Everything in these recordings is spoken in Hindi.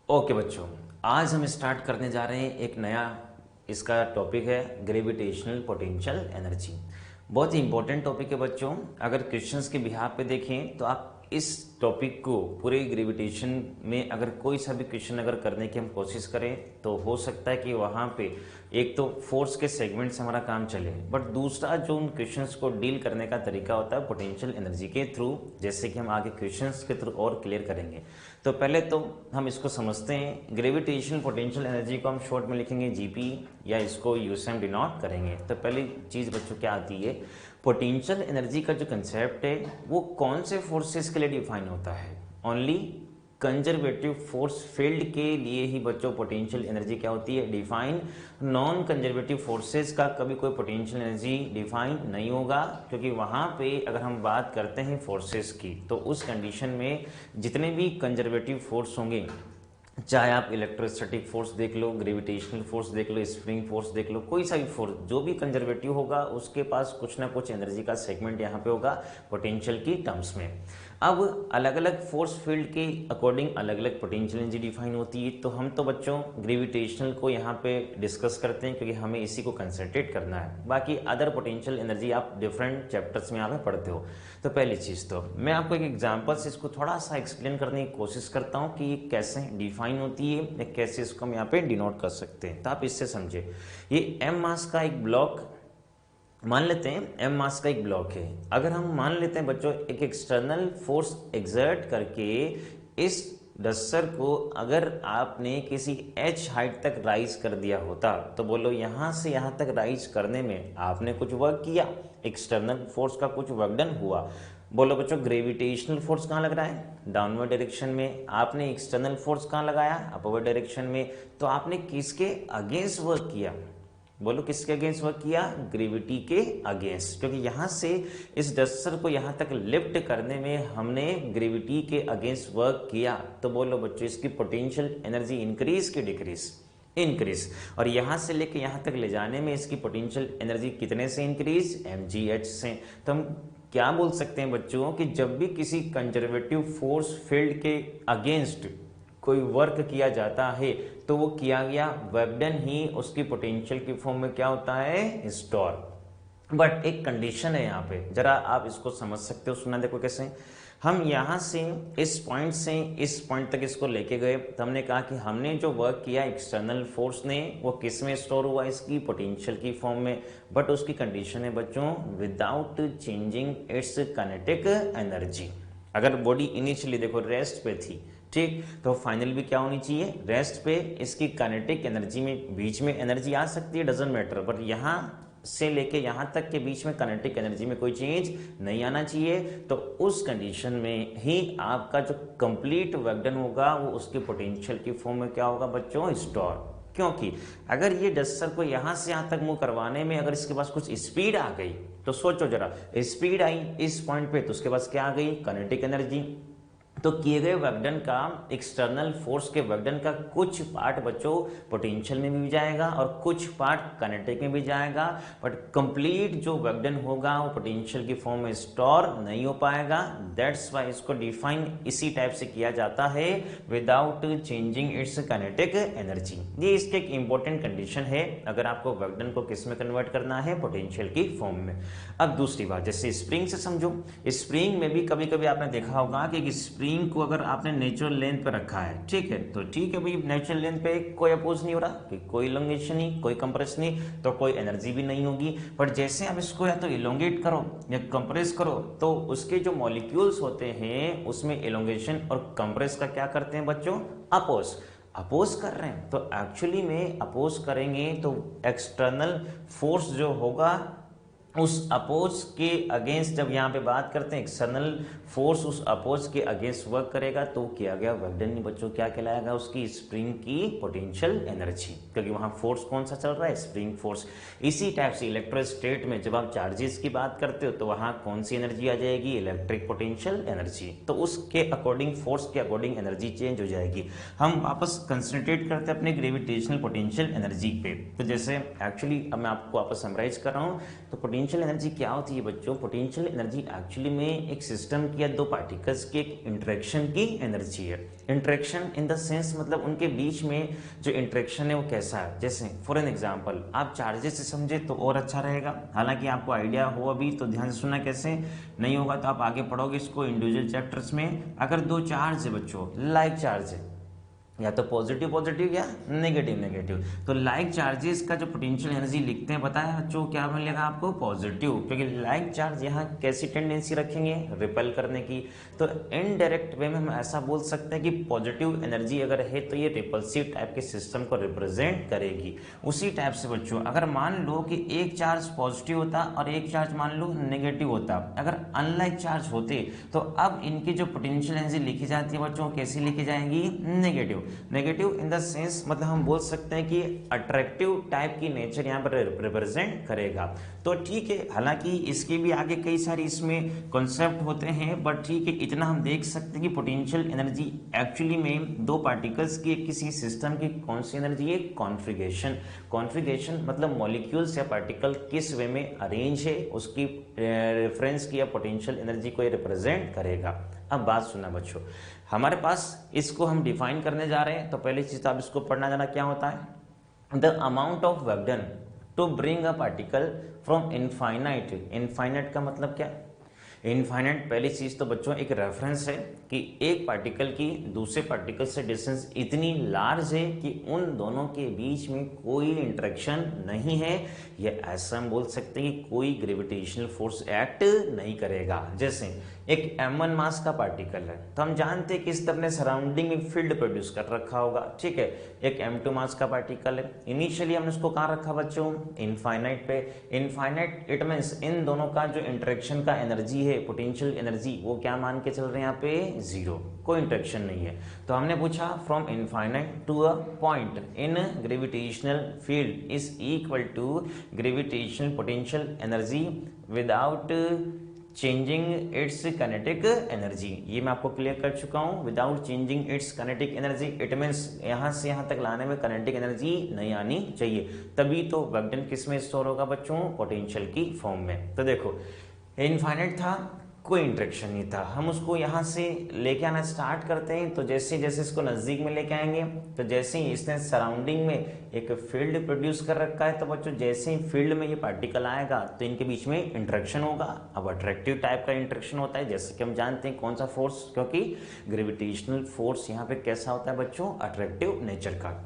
ओके बच्चों, आज हम स्टार्ट करने जा रहे हैं एक नया। इसका टॉपिक है ग्रेविटेशनल पोटेंशियल एनर्जी। बहुत ही इंपॉर्टेंट टॉपिक है बच्चों। अगर क्वेश्चंस के बिहाफ पे देखें तो आप इस टॉपिक को पूरे ग्रेविटेशन में अगर कोई सा भी क्वेश्चन अगर करने की हम कोशिश करें तो हो सकता है कि वहाँ पे एक तो फोर्स के सेगमेंट से हमारा काम चले, बट दूसरा जो उन क्वेश्चंस को डील करने का तरीका होता है पोटेंशियल एनर्जी के थ्रू, जैसे कि हम आगे क्वेश्चंस के थ्रू और क्लियर करेंगे। तो पहले तो हम इसको समझते हैं। ग्रेविटेशनल पोटेंशियल एनर्जी को हम शॉर्ट में लिखेंगे जीपी या इसको यूएसएम डिनोट करेंगे। तो पहली चीज़ बच्चों क्या आती है, पोटेंशियल एनर्जी का जो कंसेप्ट है वो कौन से फोर्सेस के लिए डिफाइन होता है। ओनली कंजर्वेटिव फोर्स फील्ड के लिए ही बच्चों पोटेंशियल एनर्जी क्या होती है, डिफाइन। नॉन कंजर्वेटिव फोर्सेस का कभी कोई पोटेंशियल एनर्जी डिफाइन नहीं होगा, क्योंकि वहाँ पे अगर हम बात करते हैं फोर्सेस की तो उस कंडीशन में जितने भी कंजर्वेटिव फोर्स होंगे, चाहे आप इलेक्ट्रोस्टैटिक फोर्स देख लो, ग्रेविटेशनल फोर्स देख लो, स्प्रिंग फोर्स देख लो, कोई सा भी फोर्स जो भी कंजर्वेटिव होगा उसके पास कुछ ना कुछ एनर्जी का सेगमेंट यहाँ पे होगा पोटेंशियल की टर्म्स में। अब अलग अलग फोर्स फील्ड के अकॉर्डिंग अलग अलग पोटेंशियल एनर्जी डिफाइन होती है। तो हम तो बच्चों ग्रेविटेशनल को यहाँ पे डिस्कस करते हैं क्योंकि हमें इसी को कंसंट्रेट करना है। बाकी अदर पोटेंशियल एनर्जी आप डिफरेंट चैप्टर्स में यहाँ पे पढ़ते हो। तो पहली चीज़ तो मैं आपको एक एग्जाम्पल से इसको थोड़ा सा एक्सप्लेन करने की कोशिश करता हूँ कि कैसे डिफाइन होती है या कैसे इसको हम यहाँ पे डिनोट कर सकते हैं। तो आप इससे समझे, ये एम मास का एक ब्लॉक मान लेते हैं, एम मास का एक ब्लॉक है। अगर हम मान लेते हैं बच्चों एक एक्सटर्नल फोर्स एक्सर्ट करके इस डस्टर को अगर आपने किसी एच हाइट तक राइज कर दिया होता, तो बोलो यहाँ से यहाँ तक राइज करने में आपने कुछ वर्क किया, एक्सटर्नल फोर्स का कुछ वर्क डन हुआ। बोलो बच्चों ग्रेविटेशनल फोर्स कहाँ लग रहा है, डाउनवर्ड डायरेक्शन में। आपने एक्सटर्नल फोर्स कहाँ लगाया, अपवर्ड डायरेक्शन में। तो आपने किसके अगेंस्ट वर्क किया, बोलो किसके अगेंस्ट वर्क किया, ग्रेविटी के अगेंस्ट, क्योंकि यहां से इस डस्टर को यहां तक लिफ्ट करने में हमने ग्रेविटी के अगेंस्ट वर्क किया। तो बोलो बच्चों इसकी पोटेंशियल एनर्जी इंक्रीज की डिक्रीज, इंक्रीज। और यहां से लेके यहां तक ले जाने में इसकी पोटेंशियल एनर्जी कितने से इंक्रीज, mgh से। तो हम क्या बोल सकते हैं बच्चों कि जब भी किसी कंजर्वेटिव फोर्स फील्ड के अगेंस्ट कोई वर्क किया जाता है तो वो किया गया वर्क डन ही उसकी पोटेंशियल की फॉर्म में क्या होता है, स्टोर। बट एक कंडीशन है यहाँ पे, जरा आप इसको समझ सकते हो, सुना देखो कैसे। हम यहाँ से इस पॉइंट से इस पॉइंट तक इसको लेके गए, तो हमने कहा कि हमने जो वर्क किया एक्सटर्नल फोर्स ने वो किस में स्टोर हुआ, इसकी पोटेंशियल की फॉर्म में। बट उसकी कंडीशन है बच्चों without changing its kinetic energy. अगर बॉडी इनिशियली देखो रेस्ट पे थी, ठीक, तो फाइनल भी क्या होनी चाहिए, रेस्ट पे। इसकी काइनेटिक एनर्जी में बीच में एनर्जी आ सकती है, डजंट मैटर, बट यहाँ से लेके यहाँ तक के बीच में काइनेटिक एनर्जी में कोई चेंज नहीं आना चाहिए। तो उस कंडीशन में ही आपका जो कंप्लीट वर्क डन होगा वो उसके पोटेंशियल की फॉर्म में क्या होगा बच्चों, स्टोर। क्योंकि अगर ये डस्टर को यहाँ से यहाँ तक मूव करवाने में अगर इसके पास कुछ स्पीड आ गई, तो सोचो जरा, स्पीड आई इस पॉइंट पे तो उसके पास क्या आ गई, काइनेटिक एनर्जी। तो किए गए वर्कडन का, एक्सटर्नल फोर्स के वर्कडन का कुछ पार्ट बच्चों पोटेंशियल में भी जाएगा और कुछ पार्ट काइनेटिक में भी जाएगा, बट कंप्लीट जो वर्कडन होगा वो पोटेंशियल की फॉर्म में स्टोर नहीं हो पाएगा। दैट्स वाई इसको डिफाइन इसी टाइप से किया जाता है, without changing its kinetic energy. ये इसके एक इंपॉर्टेंट कंडीशन है अगर आपको वर्कडन को किस में कन्वर्ट करना है, पोटेंशियल की फॉर्म में। अब दूसरी बात, जैसे स्प्रिंग से समझो, स्प्रिंग में भी कभी कभी आपने देखा होगा कि स्प्रिंग को अगर आपने नेचुरल लेंथ पे रखा है, ठीक है, तो ठीक है भाई, नेचुरल लेंथ पे कोई अपोज नहीं हो रहा, कि कोई इलोंगेशन नहीं, कोई कंप्रेस नहीं, तो कोई एनर्जी भी नहीं होगी। पर जैसे आप इसको या तो इलोंगेट करो या कंप्रेस करो, तो उसके जो मॉलिक्यूल्स होते हैं उसमें इलोंगेशन और कंप्रेस का क्या करते हैं बच्चों, अपोज कर रहे हैं। तो एक्चुअली में अपोज करेंगे तो एक्सटर्नल फोर्स जो होगा उस अपोज के अगेंस्ट, जब यहाँ पे बात करते हैं एक्सटर्नल फोर्स उस अपोज के अगेंस्ट वर्क करेगा तो किया गया वर्क डन बच्चों क्या कहलाएगा, उसकी स्प्रिंग की पोटेंशियल एनर्जी, क्योंकि वहाँ फोर्स कौन सा चल रहा है, स्प्रिंग फोर्स। इसी टाइप से इलेक्ट्रोस्टेट में जब आप चार्जेस की बात करते हो तो वहाँ कौन सी एनर्जी आ जाएगी, इलेक्ट्रिक पोटेंशियल एनर्जी। तो उसके अकॉर्डिंग, फोर्स के अकॉर्डिंग एनर्जी चेंज हो जाएगी। हम वापस कंसंट्रेट करते हैं अपने ग्रेविटेशनल पोटेंशियल एनर्जी पे। तो जैसे एक्चुअली अब मैं आपको वापस समराइज कर रहा हूँ, तो पोटेंशियल पोटेंशियल एनर्जी क्या होती है बच्चों? पोटेंशियल एनर्जी एक्चुअली में एक सिस्टम की या दो पार्टिकल्स की एक इंटरेक्शन की एनर्जी है। इंटरेक्शन इन द सेंस मतलब उनके बीच में जो इंटरेक्शन है वो कैसा है। जैसे फॉर एन एग्जांपल आप चार्जेस से समझे तो और अच्छा रहेगा, हालांकि आपको आइडिया हो अभी तो ध्यान से सुनना, कैसे नहीं होगा तो आप आगे पढ़ोगे इसको इंडिविजुअल चैप्टर्स में। अगर दो चार्ज है बच्चों, लाइक चार्ज है, या तो पॉजिटिव पॉजिटिव या नेगेटिव नेगेटिव, तो लाइक चार्जेस का जो पोटेंशियल एनर्जी लिखते हैं पता है बच्चों क्या मिलेगा आपको? पॉजिटिव, क्योंकि लाइक चार्ज यहाँ कैसी टेंडेंसी रखेंगे? रिपेल करने की। तो इनडायरेक्ट वे में हम ऐसा बोल सकते हैं कि पॉजिटिव एनर्जी अगर है तो ये रिपल्सिव टाइप के सिस्टम को रिप्रेजेंट करेगी। उसी टाइप से बच्चों अगर मान लो कि एक चार्ज पॉजिटिव होता और एक चार्ज मान लो नेगेटिव होता, अगर अनलाइक चार्ज होते तो अब इनकी जो पोटेंशियल एनर्जी लिखी जाती है बच्चों कैसी लिखी जाएंगी? Negative. Negative in the sense मतलब हम बोल सकते हैं कि अट्रैक्टिव टाइप की नेचर यहाँ पर रिप्रेजेंट करेगा। तो ठीक है, हालांकि इसके भी आगे कई सारे इसमें कॉन्सेप्ट होते हैं, बट ठीक है इतना हम देख सकते हैं कि पोटेंशियल एनर्जी एक्चुअली में दो पार्टिकल्स की किसी सिस्टम की कौन सी एनर्जी है? कॉन्फ़िगरेशन। कॉन्फ़िगरेशन मतलब मॉलिक्यूल्स या पार्टिकल किस वे में अरेंज है उसकी रेफरेंस की या पोटेंशियल एनर्जी को ये रिप्रेजेंट करेगा। अब बात सुना बच्चों, हमारे पास इसको हम डिफाइन करने जा रहे हैं, तो पहली चीज आप इसको पढ़ना जाना क्या होता है? The amount of work done to bring a particle from infinite. Infinite का मतलब क्या? इनफाइनाइट पहली चीज तो बच्चों एक रेफरेंस है कि एक पार्टिकल की दूसरे पार्टिकल से डिस्टेंस इतनी लार्ज है कि उन दोनों के बीच में कोई इंटरेक्शन नहीं है, या ऐसा हम बोल सकते हैं कि कोई ग्रेविटेशनल फोर्स एक्ट नहीं करेगा। जैसे एक m1 मास का पार्टिकल है तो हम जानते हैं कि इस तरह ने सराउंडिंग में फील्ड प्रोड्यूस कर रखा होगा, ठीक है। एक m2 मास का पार्टिकल है, इनिशियली हमने उसको कहाँ रखा बच्चों? इनफाइनाइट पे। इनफाइनाइट इट मींस इन दोनों का जो इंटरेक्शन का एनर्जी है, पोटेंशियल एनर्जी, वो क्या मान के चल रहे हैं यहाँ पे? जीरो, कोई इंटरेक्शन नहीं है। तो हमने पूछा from infinite to a point in gravitational field is equal to gravitational potential energy without changing its kinetic energy. ये मैं आपको क्लियर कर चुका हूं, without changing its kinetic energy it means यहां से यहां तक लाने में काइनेटिक एनर्जी नहीं आनी चाहिए, तभी तो वर्क डन किस में स्टोर होगा बच्चों? पोटेंशियल की फॉर्म में। तो देखो इनफाइनाइट था, कोई इंटरेक्शन नहीं था, हम उसको यहाँ से लेके आना स्टार्ट करते हैं, तो जैसे जैसे इसको नज़दीक में लेके आएंगे तो जैसे ही इसने सराउंडिंग में एक फील्ड प्रोड्यूस कर रखा है, तो बच्चों जैसे ही फील्ड में ये पार्टिकल आएगा तो इनके बीच में इंटरेक्शन होगा। अब अट्रैक्टिव टाइप का इंटरेक्शन होता है, जैसे कि हम जानते हैं कौन सा फोर्स, क्योंकि ग्रेविटेशनल फोर्स यहाँ पे कैसा होता है बच्चों? अट्रैक्टिव नेचर का।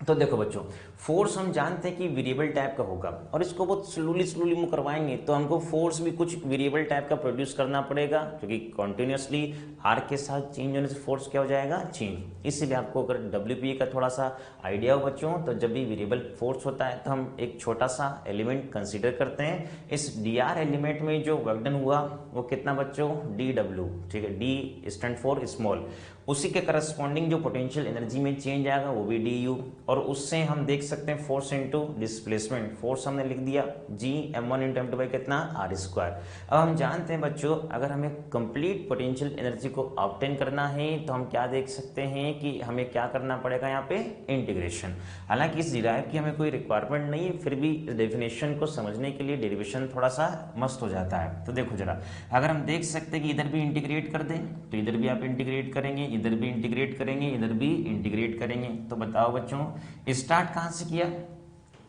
तो देखो बच्चों फोर्स हम जानते हैं कि वेरिएबल टाइप का होगा, और इसको बहुत स्लोली मूव करवाएंगे तो हमको फोर्स भी कुछ वेरिएबल टाइप का प्रोड्यूस करना पड़ेगा, क्योंकि कॉन्टिन्यूसली आर के साथ चेंज होने से फोर्स क्या हो जाएगा? चेंज। इसलिए आपको अगर WPA का थोड़ा सा आइडिया हो बच्चों, तो जब भी वेरिएबल फोर्स होता है तो हम एक छोटा सा एलिमेंट कंसिडर करते हैं। इस dr एलिमेंट में जो वर्क डन हुआ वो कितना बच्चों? dw, ठीक है, d स्टैंड फॉर स्मॉल। उसी के करस्पॉन्डिंग जो पोटेंशियल एनर्जी में चेंज आएगा वो भी du, और उससे हम देख सकते हैं फोर्स इनटू डिस्प्लेसमेंट। फोर्स हमने लिख दिया g m1 into m2 by कितना? r square. अब हम जानते हैं बच्चों अगर हमें कंप्लीट पोटेंशियल एनर्जी को ऑब्टेन करना है तो हम क्या देख सकते हैं कि हमें क्या करना पड़ेगा यहाँ पे? इंटीग्रेशन। हालांकि इस डिराइव की हमें कोई रिक्वायरमेंट नहीं है, फिर भी इस डेफिनेशन को समझने के लिए डेरिवेशन थोड़ा सा मस्त हो जाता है। तो देखो जरा, अगर हम देख सकते हैं कि इधर भी इंटीग्रेट कर दें तो इधर भी आप इंटीग्रेट करेंगे, इधर भी इंटीग्रेट करेंगे, इधर भी इंटीग्रेट करेंगे, तो बताओ बच्चों स्टार्ट कहाँ से किया?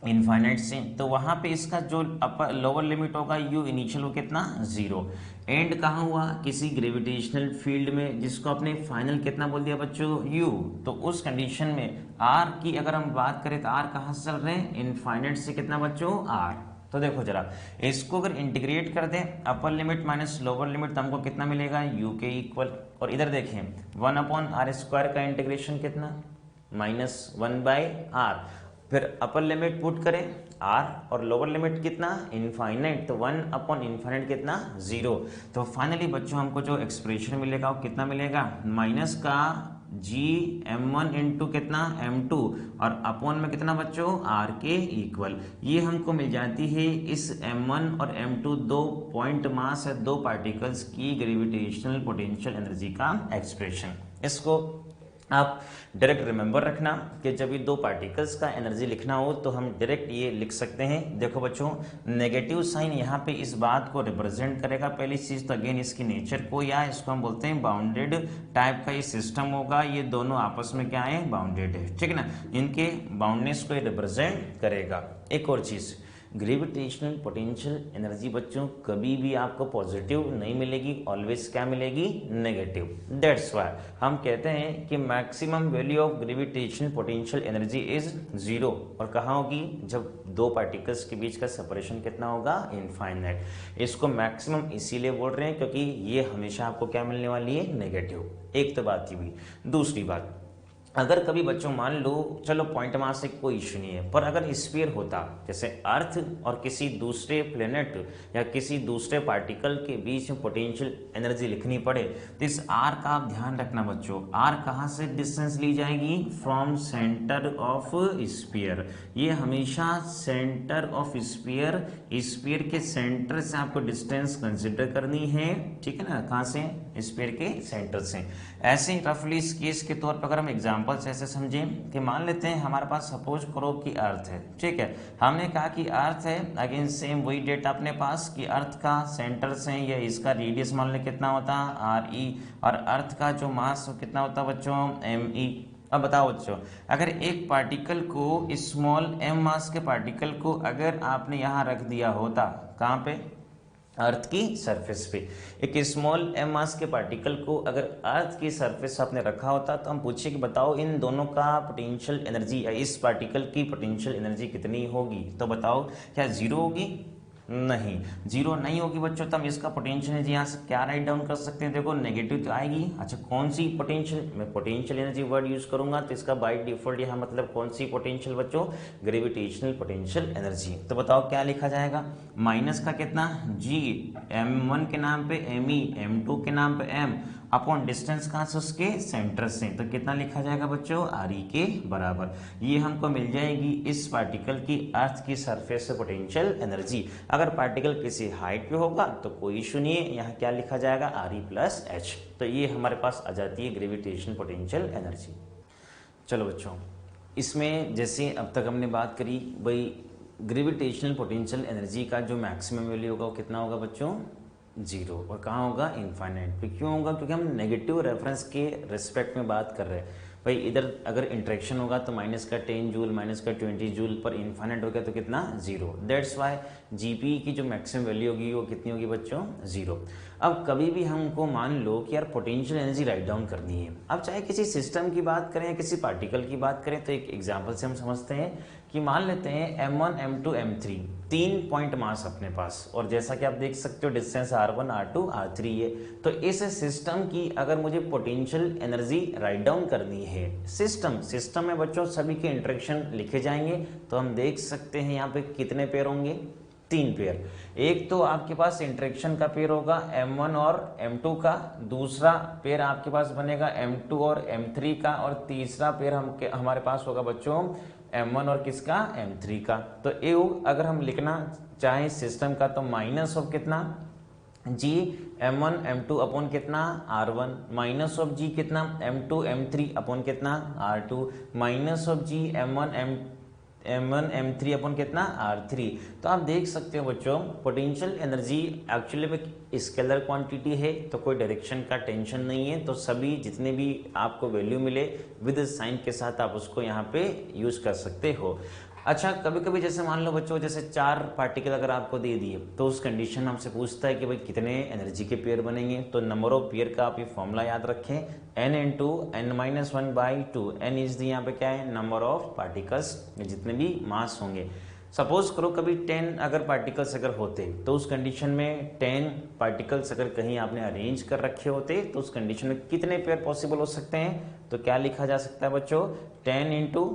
इनफाइनाइट से, तो वहां पे इसका जो अपर लोअर लिमिट होगा u इनिशियल वो कितना? 0। एंड कहाँ हुआ? किसी ग्रेविटेशनल फील्ड में, जिसको आपने फाइनल कितना बोल दिया बच्चों? u। तो उस कंडीशन में r की अगर हम बात करें तो r कहाँ से चल रहे हैं? इनफाइनाइट से कितना बच्चों? r। तो देखो जरा इसको अगर इंटीग्रेट कर दें upper limit minus lower limit तो हमको कितना मिलेगा? u के इक्वल। और इधर देखें 1/r² का इंटीग्रेशन कितना? -1/r। फिर अपर लिमिट पुट करें r और लोअर लिमिट कितना? इनफाइनाइट, तो 1/इनफाइनाइट कितना? 0। तो फाइनली बच्चों हमको जो एक्सप्रेशन मिलेगा वो कितना मिलेगा? माइनस का g m1 इंटू कितना? m2 और अपॉन में कितना बच्चों? r के इक्वल। ये हमको मिल जाती है इस m1 और m2 दो पॉइंट मास है, दो पार्टिकल्स की ग्रेविटेशनल पोटेंशियल एनर्जी का एक्सप्रेशन। इसको आप डायरेक्ट रिमेंबर रखना कि जब ये दो पार्टिकल्स का एनर्जी लिखना हो तो हम डायरेक्ट ये लिख सकते हैं। देखो बच्चों, नेगेटिव साइन यहाँ पे इस बात को रिप्रेजेंट करेगा, पहली चीज तो अगेन इसकी नेचर को, या इसको हम बोलते हैं बाउंडेड टाइप का ये सिस्टम होगा, ये दोनों आपस में क्या है, बाउंडेड है, ठीक है ना, इनके बाउंडनेस को रिप्रेजेंट करेगा। एक और चीज, ग्रेविटेशनल पोटेंशियल एनर्जी बच्चों कभी भी आपको पॉजिटिव नहीं मिलेगी, ऑलवेज क्या मिलेगी, नेगेटिव। दैट्स व्हाई हम कहते हैं कि maximum value of gravitational potential energy is zero. और कहाँ होगी, जब दो पार्टिकल्स के बीच का सेपरेशन कितना होगा, इनफाइनाइट। इसको मैक्सिमम इसीलिए बोल रहे हैं क्योंकि ये हमेशा आपको क्या मिलने वाली है, नेगेटिव। एक तो बात ये हुई। दूसरी बात, अगर कभी बच्चों मान लो, चलो पॉइंट मास से कोई इश्यू नहीं है, पर अगर स्फीयर होता, जैसे अर्थ और किसी दूसरे प्लेनेट या किसी दूसरे पार्टिकल के बीच में पोटेंशियल एनर्जी लिखनी पड़े, तो इस आर का आप ध्यान रखना बच्चों, आर कहाँ से डिस्टेंस ली जाएगी, फ्रॉम सेंटर ऑफ स्फीयर। ये हमेशा सेंटर ऑफ स्फीयर, स्फीयर के सेंटर से आपको डिस्टेंस कंसिडर करनी है, ठीक है ना, कहाँ से, स्फीयर के सेंटर से। ऐसे ही रफली इस केस के तौर पर अगर हम एग्जांपल से ऐसे समझें कि मान लेते हैं हमारे पास सपोज करो कि अर्थ है, ठीक है, हमने कहा कि अर्थ है, अगेन सेम वही डेटा अपने पास कि अर्थ का सेंटर से या इसका रेडियस मान लें कितना होता है, आर ई, और अर्थ का जो मास कितना होता है बच्चों, एम ई। अब बताओ बच्चों, अगर एक पार्टिकल को, स्मॉल एम मास के पार्टिकल को अगर आपने यहाँ रख दिया होता, कहाँ पे, अर्थ की सरफेस पे, एक स्मॉल एम मास के पार्टिकल को अगर अर्थ की सरफेस आपने रखा होता, तो हम पूछे कि बताओ इन दोनों का पोटेंशियल एनर्जी या इस पार्टिकल की पोटेंशियल एनर्जी कितनी होगी, तो बताओ क्या जीरो होगी, नहीं, जीरो नहीं होगी बच्चों। तो हम इसका पोटेंशियल एनर्जी यहाँ से क्या राइट डाउन कर सकते हैं, देखो नेगेटिव तो आएगी। अच्छा, कौन सी पोटेंशियल, मैं पोटेंशियल एनर्जी वर्ड यूज करूंगा तो इसका बाय डिफॉल्ट यहाँ मतलब कौन सी पोटेंशियल बच्चों, ग्रेविटेशनल पोटेंशियल एनर्जी। तो बताओ क्या लिखा जाएगा, माइनस का कितना, जी, m1 के नाम पे me, m2 के नाम पे m, अपॉन डिस्टेंस कहाँ से, उसके सेंटर से, तो कितना लिखा जाएगा बच्चों, आर ई के बराबर। ये हमको मिल जाएगी इस पार्टिकल की अर्थ की सरफेस से पोटेंशियल एनर्जी। अगर पार्टिकल किसी हाइट पे होगा तो कोई इशू नहीं है, यहाँ क्या लिखा जाएगा, आर ई प्लस एच। तो ये हमारे पास आ जाती है ग्रेविटेशन पोटेंशियल एनर्जी। चलो बच्चों, इसमें जैसे अब तक हमने बात करी भाई, ग्रेविटेशनल पोटेंशियल एनर्जी का जो मैक्सिमम वैल्यू होगा वो कितना होगा बच्चों, जीरो। और कहाँ होगा, इनफाइनाइट पे। क्यों होगा, क्योंकि हम नेगेटिव रेफरेंस के रिस्पेक्ट में बात कर रहे हैं भाई। इधर अगर इंटरेक्शन होगा तो माइनस का 10 जूल, माइनस का 20 जूल, पर इनफाइनाइट हो गया तो कितना, जीरो। दैट्स वाई जीपी की जो मैक्सिमम वैल्यू होगी वो कितनी होगी बच्चों, जीरो। अब कभी भी हमको मान लो कि यार पोटेंशियल एनर्जी राइट डाउन करनी है, अब चाहे किसी सिस्टम की बात करें या किसी पार्टिकल की बात करें, तो एक एग्जाम्पल से हम समझते हैं कि मान लेते हैं m1, m2, m3, 3 point mass अपने पास, और जैसा कि आप देख सकते हो डिस्टेंस r1, r2, r3 है। तो इस सिस्टम की अगर मुझे पोटेंशियल एनर्जी राइट डाउन करनी है, सिस्टम में बच्चों सभी के इंटरेक्शन लिखे जाएंगे, तो हम देख सकते हैं यहाँ पे कितने पेयर होंगे, 3 पेयर। एक तो आपके पास इंटरेक्शन का पेयर होगा m1 और m2 का, दूसरा पेयर आपके पास बनेगा m2 और m3 का, और तीसरा पेयर हमारे पास होगा बच्चों m1 और किसका, m3 का। तो ए अगर हम लिखना चाहें सिस्टम का, तो माइनस ऑफ कितना, जी m1 m2 अपॉन कितना, r1, माइनस ऑफ जी कितना, m2 m3 अपॉन कितना, r2, minus of ji m1 m3 upon कितना, r3। तो आप देख सकते हो बच्चों, पोटेंशियल एनर्जी एक्चुअली में स्केलर क्वांटिटी है, तो कोई डायरेक्शन का टेंशन नहीं है, तो सभी जितने भी आपको वैल्यू मिले विद साइन के साथ आप उसको यहाँ पे यूज कर सकते हो। अच्छा, कभी कभी जैसे मान लो बच्चों, जैसे 4 पार्टिकल अगर आपको दे दिए, तो उस कंडीशन हमसे पूछता है कि भाई कितने एनर्जी के पेयर बनेंगे। तो नंबर ऑफ पेयर का आप ये फॉर्मूला याद रखें, n into n-1/2। n is the यहाँ पे क्या है, नंबर ऑफ पार्टिकल्स, जितने भी मास होंगे। सपोज करो कभी 10 अगर पार्टिकल्स अगर होते, तो उस कंडीशन में 10 पार्टिकल्स अगर कहीं आपने अरेंज कर रखे होते, तो उस कंडीशन में कितने पेयर पॉसिबल हो सकते हैं। तो क्या लिखा जा सकता है बच्चों, 10 इंटू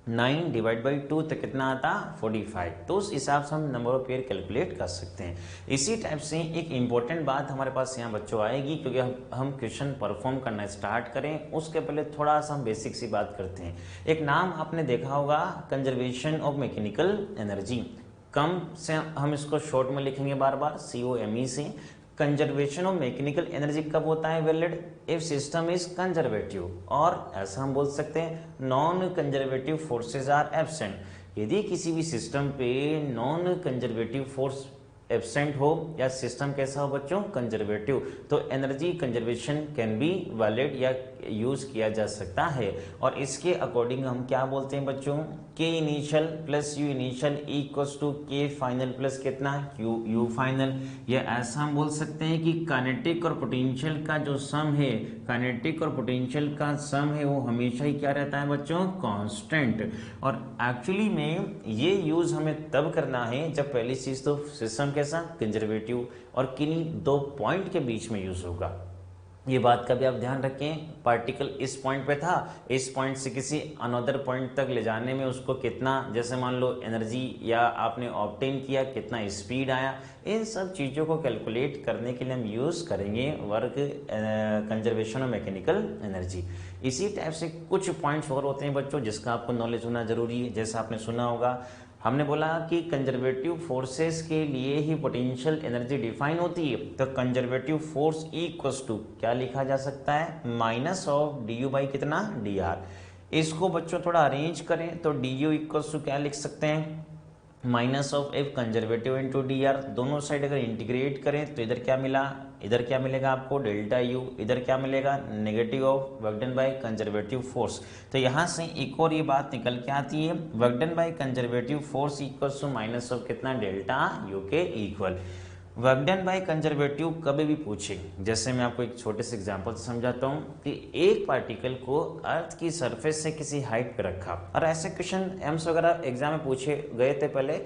9 डिवाइड बाई 2, तो कितना आता, 45। तो उस हिसाब से हम नंबर ऑफ पेयर कैलकुलेट कर सकते हैं। इसी टाइप से एक इंपॉर्टेंट बात हमारे पास यहाँ बच्चों आएगी, क्योंकि हम क्वेश्चन परफॉर्म करना स्टार्ट करें उसके पहले थोड़ा सा हम बेसिक सी बात करते हैं। एक नाम आपने देखा होगा, conservation of mechanical energy. COME से हम इसको शॉर्ट में लिखेंगे बार बार, COME से। कंजर्वेशन ऑफ मैकेनिकल एनर्जी कब होता है valid? If system is conservative, और ऐसा हम बोल सकते हैं non conservative forces are absent. यदि किसी भी सिस्टम पे नॉन कंजर्वेटिव फोर्स एब्सेंट हो या सिस्टम कैसा हो बच्चों? कंजर्वेटिव, तो energy conservation can be valid या यूज किया जा सकता है। और इसके अकॉर्डिंग हम क्या बोलते हैं बच्चों? K initial plus U initial equals to K final plus कितना? U final. या ऐसा हम बोल सकते हैं कि काइनेटिक और पोटेंशियल का जो सम है, काइनेटिक और पोटेंशियल का सम है, वो हमेशा ही क्या रहता है बच्चों? कांस्टेंट। और एक्चुअली में ये यूज हमें तब करना है जब पहली चीज तो सिस्टम कैसा? कंजर्वेटिव, और किन्हीं दो पॉइंट के बीच में यूज होगा। ये बात का भी आप ध्यान रखें, पार्टिकल इस पॉइंट पे था, इस पॉइंट से किसी अनदर पॉइंट तक ले जाने में उसको कितना, जैसे मान लो एनर्जी या आपने ऑब्टेन किया, कितना स्पीड आया, इन सब चीज़ों को कैलकुलेट करने के लिए हम यूज़ करेंगे work conservation of mechanical energy. इसी टाइप से कुछ पॉइंट्स और होते हैं बच्चों जिसका आपको नॉलेज होना जरूरी है। जैसा आपने सुना होगा, हमने बोला कि कंजर्वेटिव फोर्सेस के लिए ही पोटेंशियल एनर्जी डिफाइन होती है, तो कंजर्वेटिव फोर्स इक्वल्स टू क्या लिखा जा सकता है? Minus of D U by कितना? D R. इसको बच्चों थोड़ा अरेंज करें तो डी यू इक्वल्स टू क्या लिख सकते हैं? Minus of F conservative into D R. दोनों साइड अगर इंटीग्रेट करें तो इधर क्या मिला? इधर क्या मिलेगा आपको? Delta U. इधर क्या मिलेगा? Negative of work done by conservative force. तो यहाँ से एक और ये बात निकल के आती है, work done by conservative force equals to minus of कितना? डेल्टा यू के equal. Work done by conservative कभी भी पूछे, जैसे मैं आपको एक छोटे से एग्जांपल से समझाता हूँ कि एक पार्टिकल को अर्थ की सरफेस से किसी हाइट पर रखा, और ऐसे क्वेश्चन एम्स वगैरह एग्जाम में पूछे गए थे पहले।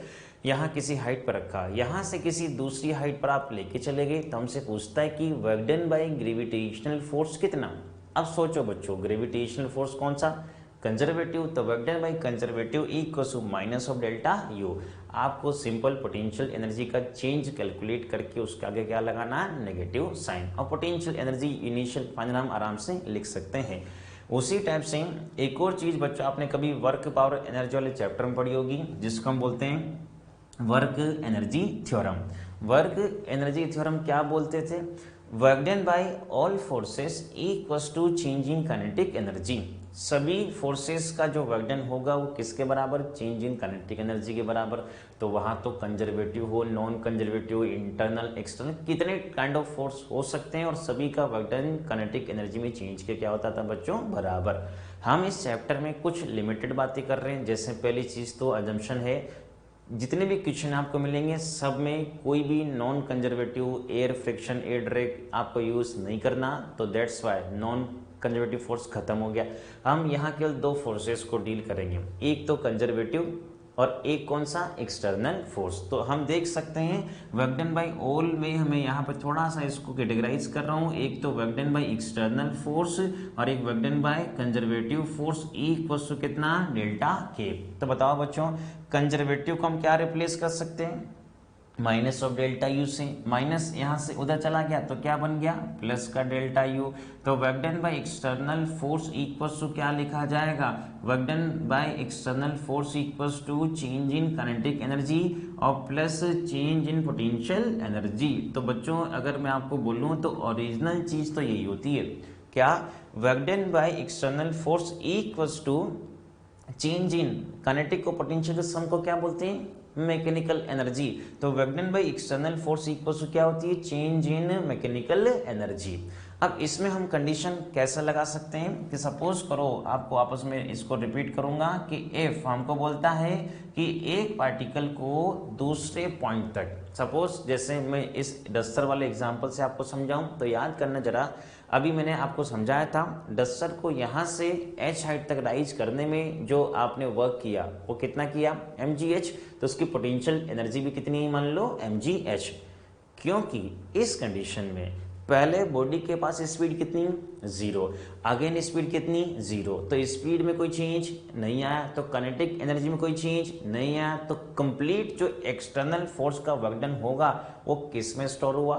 यहाँ किसी हाइट पर रखा, यहाँ से किसी दूसरी हाइट पर आप लेके चले गए, तो हमसे पूछता है कि work done by gravitational force कितना। अब सोचो बच्चों, ग्रेविटेशनल फोर्स कौन सा? कंजर्वेटिव, तो work done by conservative equals to minus of delta U. आपको सिंपल पोटेंशियल एनर्जी का चेंज कैलकुलेट करके उसके आगे क्या लगाना है? Negative sign. और पोटेंशियल एनर्जी इनिशियल फाइनल हम आराम से लिख सकते हैं। उसी टाइप से एक और चीज बच्चों, आपने कभी वर्क पावर एनर्जी वाले चैप्टर में पढ़ी होगी जिसको हम बोलते हैं work energy theorem. Work energy theorem क्या बोलते थे? Work done by all forces equals to change in kinetic energy. सभी फोर्सेस का जो वर्क डन होगा वो किसके बराबर? चेंज इन काइनेटिक एनर्जी के बराबर। तो वहां तो कंजर्वेटिव हो, नॉन कंजर्वेटिव, इंटरनल, एक्सटर्नल, कितने काइंड ऑफ फोर्स हो सकते हैं, और सभी का वर्क डन काइनेटिक एनर्जी में चेंज के क्या होता था बच्चों? बराबर। हम इस चैप्टर में कुछ लिमिटेड बातें कर रहे हैं। जैसे पहली चीज तो अजम्पशन है, जितने भी क्वेश्चन आपको मिलेंगे सब में कोई भी non conservative, air friction, air drag आपको यूज नहीं करना, तो that's why non conservative force खत्म हो गया। हम यहाँ केवल दो फोर्सेस को डील करेंगे, एक तो कंजर्वेटिव और एक कौन सा? External force. तो हम देख सकते हैं वर्क डन बाय ऑल में, हमें यहाँ पर थोड़ा सा इसको कैटेगराइज कर रहा हूँ। एक तो work done by external force और एक work done by conservative force equals to कितना? Delta K. तो बताओ बच्चों, कंजर्वेटिव को हम क्या रिप्लेस कर सकते हैं? माइनस ऑफ डेल्टा यू से। माइनस यहाँ से उधर चला गया तो क्या बन गया? प्लस का डेल्टा यू। तो work done by external force equals to क्या लिखा जाएगा? Work done by external force equals to change in kinetic energy और plus change in potential energy. तो बच्चों अगर मैं आपको बोलूँ तो ओरिजिनल चीज तो यही होती है, क्या? Work done by external force equals to change in kinetic और पोटेंशियल के सम को क्या बोलते हैं? Mechanical energy. तो work done by external force equals to क्या होती है? Change in mechanical energy. अब इसमें हम कंडीशन कैसे लगा सकते हैं कि सपोज करो, आपको आपस में इसको रिपीट करूंगा कि इफ हमको बोलता है कि एक पार्टिकल को दूसरे पॉइंट तक, सपोज जैसे मैं इस डस्टर वाले एग्जांपल से आपको समझाऊं तो याद करना जरा, अभी मैंने आपको समझाया था डस्टर को यहाँ से h हाइट तक राइज करने में जो आपने वर्क किया वो कितना किया? mgh। तो उसकी पोटेंशियल एनर्जी भी कितनी मान लो? mgh। क्योंकि इस कंडीशन में पहले बॉडी के पास स्पीड कितनी? 0, अगेन स्पीड कितनी? 0। तो स्पीड में कोई चेंज नहीं आया, तो काइनेटिक एनर्जी में कोई चेंज नहीं आया, तो कंप्लीट जो एक्सटर्नल फोर्स का वर्क डन होगा वो किस में स्टोर हुआ?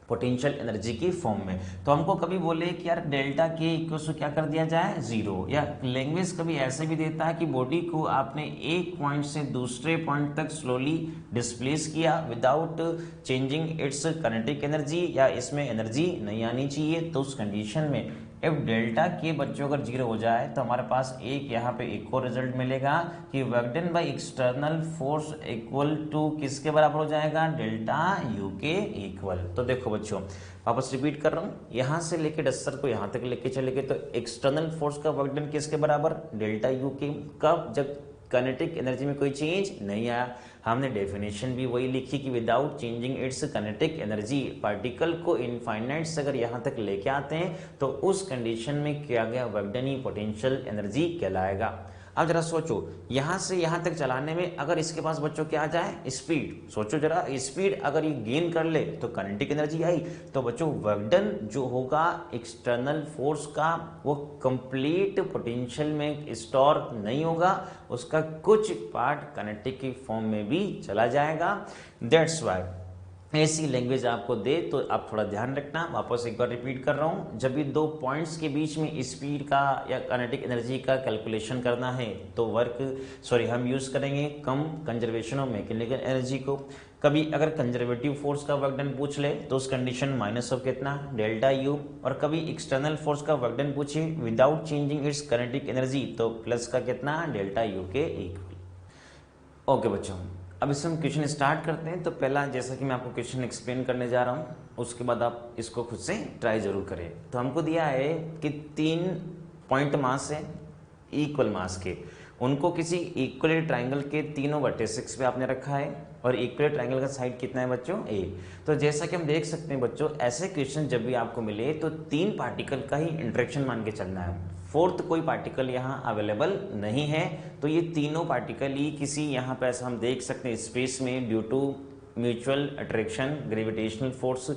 पोटेंशियल एनर्जी की फॉर्म में। तो हमको कभी बोले कि यार डेल्टा के इक्वल टू क्या कर दिया जाए 0, या लैंग्वेज कभी ऐसे भी देता है कि बॉडी को आपने एक पॉइंट से दूसरे पॉइंट तक स्लोली डिस्प्लेस किया without changing its kinetic energy, या इसमें एनर्जी नहीं आनी चाहिए। तो उस कंडीशन में इफ डेल्टा के बच्चों अगर 0 हो जाए तो हमारे पास एक यहाँ पे एक और रिजल्ट मिलेगा कि work done by external force equal to किसके बराबर हो जाएगा, डेल्टा यू के इक्वल। तो देखो बच्चों वापस रिपीट कर रहा हूँ, यहाँ से लेके डस्टर को यहाँ तक लेके चले गए तो एक्सटर्नल फोर्स का वर्क डन किसके बराबर, डेल्टा यू के। कब, जब काइनेटिक एनर्जी में कोई चेंज नहीं आया। हमने डेफिनेशन भी वही लिखी कि without changing its kinetic energy, particle को इनफाइनाइट से अगर यहाँ तक लेके आते हैं तो उस कंडीशन में क्या गया, वर्क डन ही पोटेंशियल एनर्जी कहलाएगा। अब जरा सोचो यहाँ से यहाँ तक चलाने में अगर इसके पास बच्चों क्या आ जाए, स्पीड। सोचो जरा, स्पीड अगर ये गेन कर ले तो काइनेटिक एनर्जी आई, तो बच्चों वर्क डन जो होगा एक्सटर्नल फोर्स का वो कंप्लीट पोटेंशियल में स्टोर नहीं होगा, उसका कुछ पार्ट काइनेटिक की फॉर्म में भी चला जाएगा। दैट्स वाई ऐसी लैंग्वेज आपको दे तो आप थोड़ा ध्यान रखना। वापस एक बार रिपीट कर रहा हूँ, जब भी दो पॉइंट्स के बीच में स्पीड का या काइनेटिक एनर्जी का कैलकुलेशन करना है तो हम यूज़ करेंगे कम कंजर्वेशन ऑफ मैकेनिकल एनर्जी को। कभी अगर कंजर्वेटिव फोर्स का वर्क डन पूछ ले तो उस कंडीशन माइनस ऑफ कितना, डेल्टा यू। और कभी एक्सटर्नल फोर्स का वर्क डन पूछे without changing its kinetic energy तो प्लस का कितना, डेल्टा यू के इक्वल। ओके बच्चों, अब इससे हम क्वेश्चन स्टार्ट करते हैं। तो पहला जैसा कि मैं आपको क्वेश्चन एक्सप्लेन करने जा रहा हूँ, उसके बाद आप इसको खुद से ट्राई जरूर करें। तो हमको दिया है कि 3 पॉइंट मास है इक्वल मास के, उनको किसी इक्वल ट्राइंगल के तीनों वर्टेक्स पे आपने रखा है और इक्वल ट्राइंगल का साइड कितना है बच्चों, ए। तो जैसा कि हम देख सकते हैं बच्चों, ऐसे क्वेश्चन जब भी आपको मिले तो 3 पार्टिकल का ही इंटरेक्शन मान के चलना है, फोर्थ कोई पार्टिकल यहाँ अवेलेबल नहीं है। तो ये तीनों पार्टिकल ही किसी यहाँ पे ऐसा हम देख सकते हैं स्पेस में due to mutual attraction gravitational force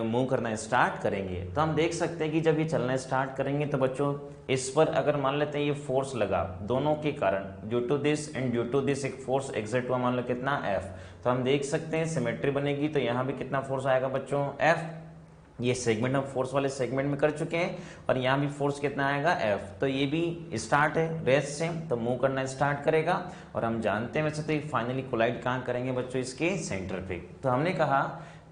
move करना स्टार्ट करेंगे। तो हम देख सकते हैं कि जब ये चलना स्टार्ट करेंगे तो बच्चों इस पर अगर मान लेते हैं ये फोर्स लगा दोनों के कारण, due to this and due to this एक फोर्स एग्जर्ट हुआ, मान लो कितना, एफ। तो हम देख सकते हैं सिमेट्री बनेगी तो यहाँ भी कितना फोर्स आएगा बच्चों, एफ। ये सेगमेंट हम फोर्स वाले सेगमेंट में कर चुके हैं और यहाँ भी फोर्स कितना आएगा, एफ। तो ये भी स्टार्ट है रेस्ट से, तो मूव करना स्टार्ट करेगा और हम जानते हैं वैसे तो ये फाइनली कोलाइड कहाँ करेंगे बच्चों, इसके सेंटर पे। तो हमने कहा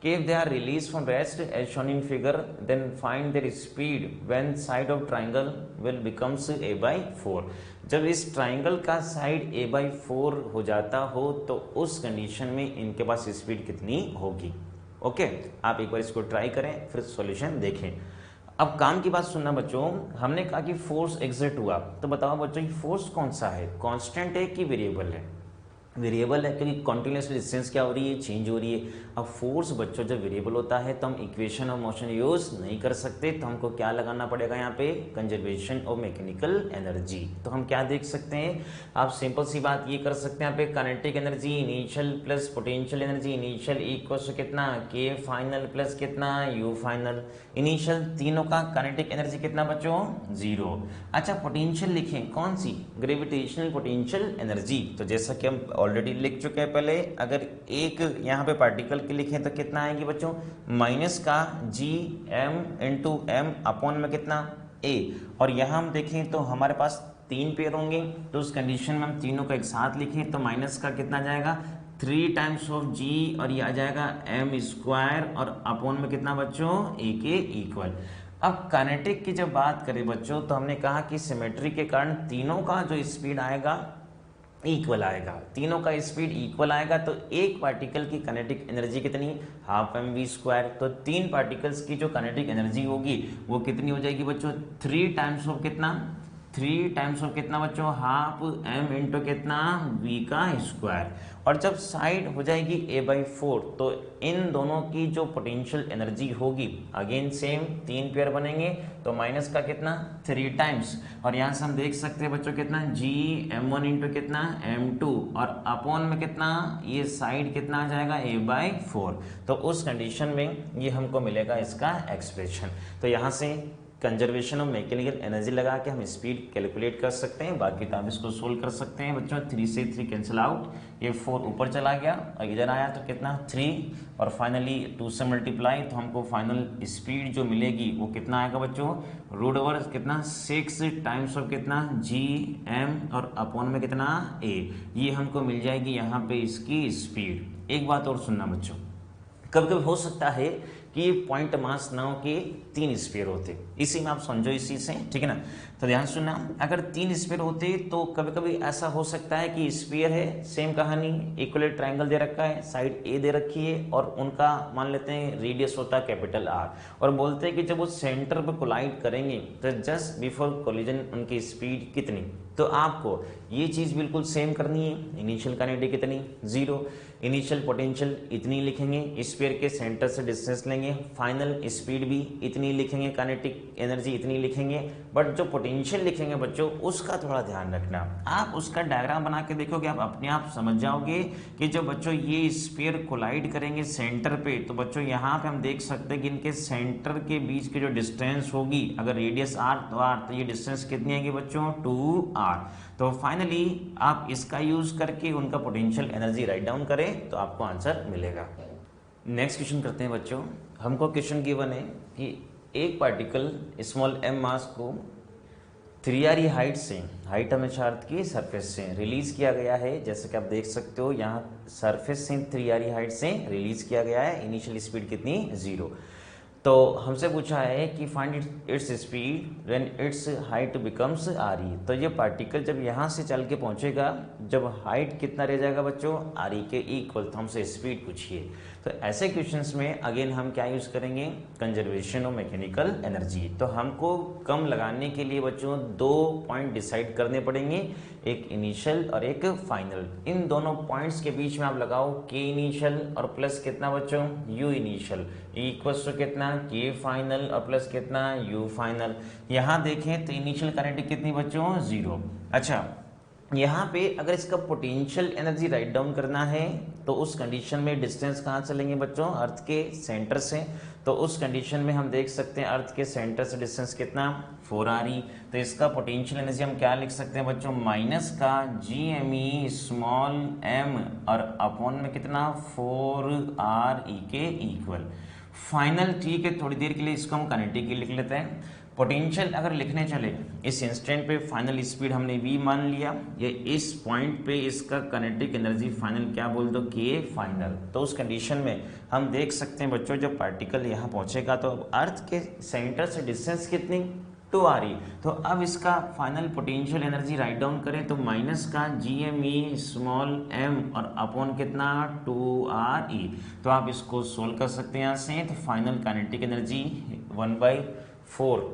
कि if they are released from rest as shown in figure then find their speed when side of triangle will becomes a/4। जब इस ट्राइंगल का साइड a/4 हो जाता हो तो उस कंडीशन में इनके पास स्पीड कितनी होगी। ओके, आप एक बार इसको ट्राई करें फिर सॉल्यूशन देखें। अब काम की बात सुनना बच्चों, हमने कहा कि फोर्स एग्जर्ट हुआ, तो बताओ बच्चों ये फोर्स कौन सा है, कांस्टेंट है कि वेरिएबल है, वेरिएबल है क्योंकि कॉन्टिन्यूसली डिस्टेंस क्या हो रही है, चेंज हो रही है। अब फोर्स बच्चों जब वेरिएबल होता है तो हम इक्वेशन ऑफ मोशन यूज नहीं कर सकते, तो हमको क्या लगाना पड़ेगा यहाँ पे, कंजर्वेशन ऑफ मैकेनिकल एनर्जी। तो हम क्या देख सकते हैं, आप सिंपल सी बात ये कर सकते हैं यहाँ पे kinetic energy initial plus potential energy initial equal to कितना, के फाइनल प्लस कितना, यू फाइनल। इनिशियल तीनों का काइनेटिक एनर्जी कितना बच्चों, 0। अच्छा पोटेंशियल लिखें कौन सी, ग्रेविटेशनल पोटेंशियल एनर्जी। तो जैसा कि हम ऑलरेडी लिख चुके हैं पहले, अगर एक यहाँ पे पार्टिकल की लिखें तो कितना आएगी बच्चों, माइनस का G M into M upon में कितना, ए। और यहाँ हम देखें तो हमारे पास 3 पेयर होंगे, तो उस कंडीशन में हम तीनों को एक साथ लिखें तो माइनस का कितना जाएगा, 3 टाइम्स ऑफ जी और ये आ जाएगा एम स्क्वायर और अपॉन में कितना बच्चों, ए के इक्वल। अब काइनेटिक की जब बात करें बच्चों तो हमने कहा कि सिमेट्री के कारण तीनों का जो स्पीड आएगा इक्वल आएगा, तीनों का स्पीड इक्वल आएगा। तो एक पार्टिकल की काइनेटिक एनर्जी कितनी, हाफ एम वी स्क्वायर। तो 3 पार्टिकल्स की जो काइनेटिक एनर्जी होगी वो कितनी हो जाएगी बच्चों, 3 टाइम्स ऑफ कितना, 3 टाइम्स ऑफ कितना बच्चों, हाफ एम इंटू कितना, वी का स्क्वायर। और जब साइड हो जाएगी a/4 तो इन दोनों की जो पोटेंशियल एनर्जी होगी अगेन सेम 3 पेयर बनेंगे, तो माइनस का कितना, 3 टाइम्स। और यहाँ से हम देख सकते हैं बच्चों कितना, जी m1 इंटू कितना, m2 और अपॉन में कितना, ये साइड कितना आ जाएगा, a/4। तो उस कंडीशन में ये हमको मिलेगा इसका एक्सप्रेशन। तो यहाँ से कंजर्वेशन ऑफ मैकेनिकल एनर्जी लगा के हम स्पीड कैलकुलेट कर सकते हैं। बाकी तो आप इसको सोल्व कर सकते हैं बच्चों। 3 से 3 कैंसिल आउट, ये 4 ऊपर चला गया और इधर आया तो कितना 3 और फाइनली 2 से मल्टीप्लाई, तो हमको फाइनल स्पीड जो मिलेगी वो कितना आएगा बच्चों, रूट ओवर कितना 6 टाइम्स ऑफ कितना जी एम और अपॉन में कितना ए, ये हमको मिल जाएगी यहाँ पे इसकी स्पीड। एक बात और सुनना बच्चों, कभी कभी हो सकता है कि ये पॉइंट मास नाव के 3 स्फीयर होते, इसी में आप समझो इसी से, ठीक है ना। तो ध्यान सुनना, अगर 3 स्फीयर होते तो कभी कभी ऐसा हो सकता है कि स्फीयर है, सेम कहानी, इक्वलेट ट्रायंगल दे रखा है, साइड ए दे रखी है और उनका मान लेते हैं रेडियस होता है कैपिटल आर, और बोलते हैं कि जब वो सेंटर पर कोलाइड करेंगे तो जस्ट बिफोर कोलिजन उनकी स्पीड कितनी, तो आपको ये चीज़ बिल्कुल सेम करनी है। इनिशियल काइनेटिक कितनी 0, इनिशियल पोटेंशियल इतनी लिखेंगे, स्फीयर के सेंटर से डिस्टेंस लेंगे, फाइनल स्पीड भी इतनी लिखेंगे, काइनेटिक एनर्जी इतनी लिखेंगे, बट जो पोटेंशियल लिखेंगे बच्चों उसका थोड़ा ध्यान रखना। आप उसका डायग्राम बना के देखोगे, आप अपने आप समझ जाओगे कि जब बच्चों ये स्फीयर कोलाइड करेंगे सेंटर पे, तो बच्चों यहाँ पे हम देख सकते हैं कि इनके सेंटर के बीच की जो डिस्टेंस होगी, अगर रेडियस आर तो ये डिस्टेंस कितनी आएगी बच्चों 2r। तो फाइनली आप इसका यूज करके उनका पोटेंशियल एनर्जी राइट डाउन करें तो आपको आंसर मिलेगा। नेक्स्ट क्वेश्चन करते हैं बच्चों। हमको क्वेश्चन गिवन है कि एक पार्टिकल स्मॉल m मास को 3r हाइट से, हाइट हमेशा अर्थ की सरफेस से रिलीज किया गया है, जैसे कि आप देख सकते हो यहाँ सरफेस से 3r हाइट से रिलीज किया गया है, इनिशियल स्पीड कितनी 0। तो हमसे पूछा है कि find its speed when it's height becomes R E. तो ये पार्टिकल जब यहाँ से चल के पहुँचेगा, जब हाइट कितना रह जाएगा बच्चों आर ई के इक्वल, तो हमसे स्पीड पूछिए। तो ऐसे क्वेश्चंस में अगेन हम क्या यूज़ करेंगे, कंजर्वेशन ऑफ मैकेनिकल एनर्जी। तो हमको कम लगाने के लिए बच्चों 2 पॉइंट डिसाइड करने पड़ेंगे, एक इनिशियल और एक फाइनल। इन दोनों पॉइंट्स के बीच में आप लगाओ के इनिशियल और प्लस कितना बच्चों यू इनिशियल इक्वल्स टू कितना के फाइनल और प्लस कितना यू फाइनल। यहाँ देखें तो इनिशियल काइनेटिक कितनी बच्चों 0। अच्छा, यहाँ पे अगर इसका पोटेंशियल एनर्जी राइट डाउन करना है तो उस कंडीशन में डिस्टेंस कहाँ से लेंगे बच्चों, अर्थ के सेंटर से। तो उस कंडीशन में हम देख सकते हैं अर्थ के सेंटर से डिस्टेंस कितना 4r। तो इसका पोटेंशियल एनर्जी हम क्या लिख सकते हैं बच्चों, माइनस का GME स्मॉल m और अपॉन में कितना 4re के इक्वल। फाइनल ठीक है, थोड़ी देर के लिए इसको हम काइनेटिक लिख लेते हैं। पोटेंशियल अगर लिखने चले इस इंस्टेंट पे फाइनल स्पीड हमने v मान लिया, ये इस पॉइंट पे इसका काइनेटिक एनर्जी फाइनल क्या बोल दो k फाइनल। तो उस कंडीशन में हम देख सकते हैं बच्चों जब पार्टिकल यहाँ पहुँचेगा तो अर्थ के सेंटर से डिस्टेंस कितनी 2re। तो अब इसका final potential energy write down करें तो माइनस का GME स्मॉल m और अपॉन कितना 2re। तो आप इसको सोल्व कर सकते हैं यहाँ से। तो फाइनल काइनेटिक एनर्जी 1/4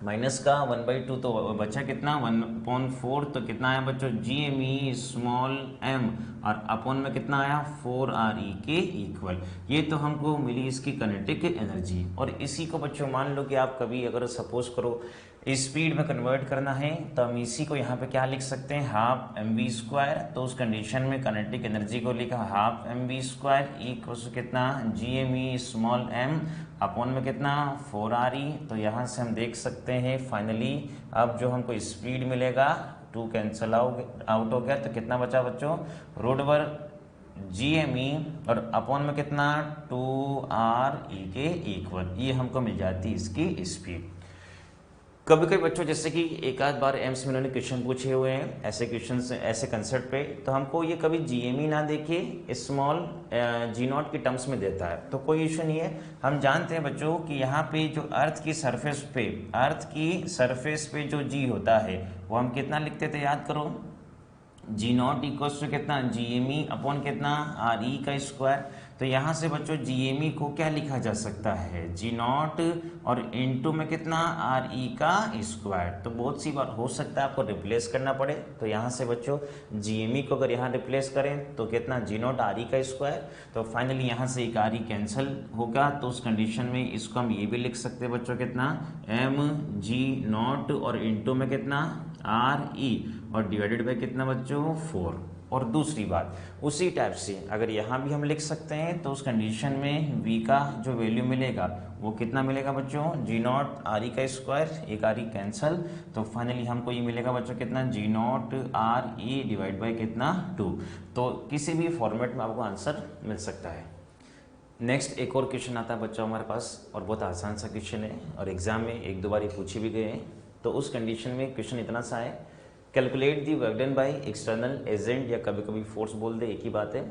माइनस का 1/2 तो बचा कितना 1/4, तो कितना आया बच्चों GME स्मॉल m और अपॉन में कितना आया 4re के इक्वल। ये तो हमको मिली इसकी काइनेटिक एनर्जी। और इसी को बच्चों मान लो कि आप कभी अगर सपोज करो स्पीड में कन्वर्ट करना है तो हम इसी को यहाँ पे क्या लिख सकते हैं हाफ mv²। तो उस कंडीशन में काइनेटिक एनर्जी को लिखा हाफ mv² इक्वल्स कितना GME स्मॉल m अपॉन में कितना 4re। तो यहाँ से हम देख सकते हैं फाइनली अब जो हमको स्पीड मिलेगा 2 कैंसल आउट हो गया, तो कितना बचा बच्चों रूट ओवर GME और अपॉन में कितना 2re के इक्वल। ये हमको मिल जाती है इसकी स्पीड। कभी कभी बच्चों जैसे कि एक आध बार एम्स में उन्होंने क्वेश्चन पूछे हुए हैं ऐसे क्वेश्चन ऐसे कंसेप्ट पे, तो हमको ये कभी GME ना देके स्मॉल g0 की टर्म्स में देता है तो कोई इशू नहीं है। हम जानते हैं बच्चों कि यहाँ पे जो अर्थ की सरफेस पे जो g होता है वो हम कितना लिखते थे याद करो, g0 इक्वल्स टू कितना GME अपॉन कितना re का स्क्वायर। तो यहाँ से बच्चों GME को क्या लिखा जा सकता है g0 और इनटू में कितना re का स्क्वायर। तो बहुत सी बार हो सकता है आपको रिप्लेस करना पड़े, तो यहाँ से बच्चों GME को अगर यहाँ रिप्लेस करें तो कितना g0 re का स्क्वायर। तो फाइनली यहाँ से एक re कैंसिल होगा, तो उस कंडीशन में इसको हम ये भी लिख सकते हैं बच्चों कितना mg0 और इनटू में कितना re और डिवाइडेड बाय कितना बच्चों 4। और दूसरी बात उसी टाइप से अगर यहाँ भी हम लिख सकते हैं तो उस कंडीशन में v का जो वैल्यू मिलेगा वो कितना मिलेगा बच्चों, जी नॉट आर ई का स्क्वायर, एक आर ई कैंसल, तो फाइनली हमको ये मिलेगा बच्चों कितना, G naught R E divide by कितना 2। तो किसी भी फॉर्मेट में आपको आंसर मिल सकता है। नेक्स्ट एक और क्वेश्चन आता है बच्चों हमारे पास और बहुत आसान सा क्वेश्चन है और एग्जाम में एक दो बार ये पूछे भी गए हैं। तो उस कंडीशन में क्वेश्चन इतना सा है, calculate the work done by external agent या कभी कभी फोर्स बोल दे, एक ही बात है,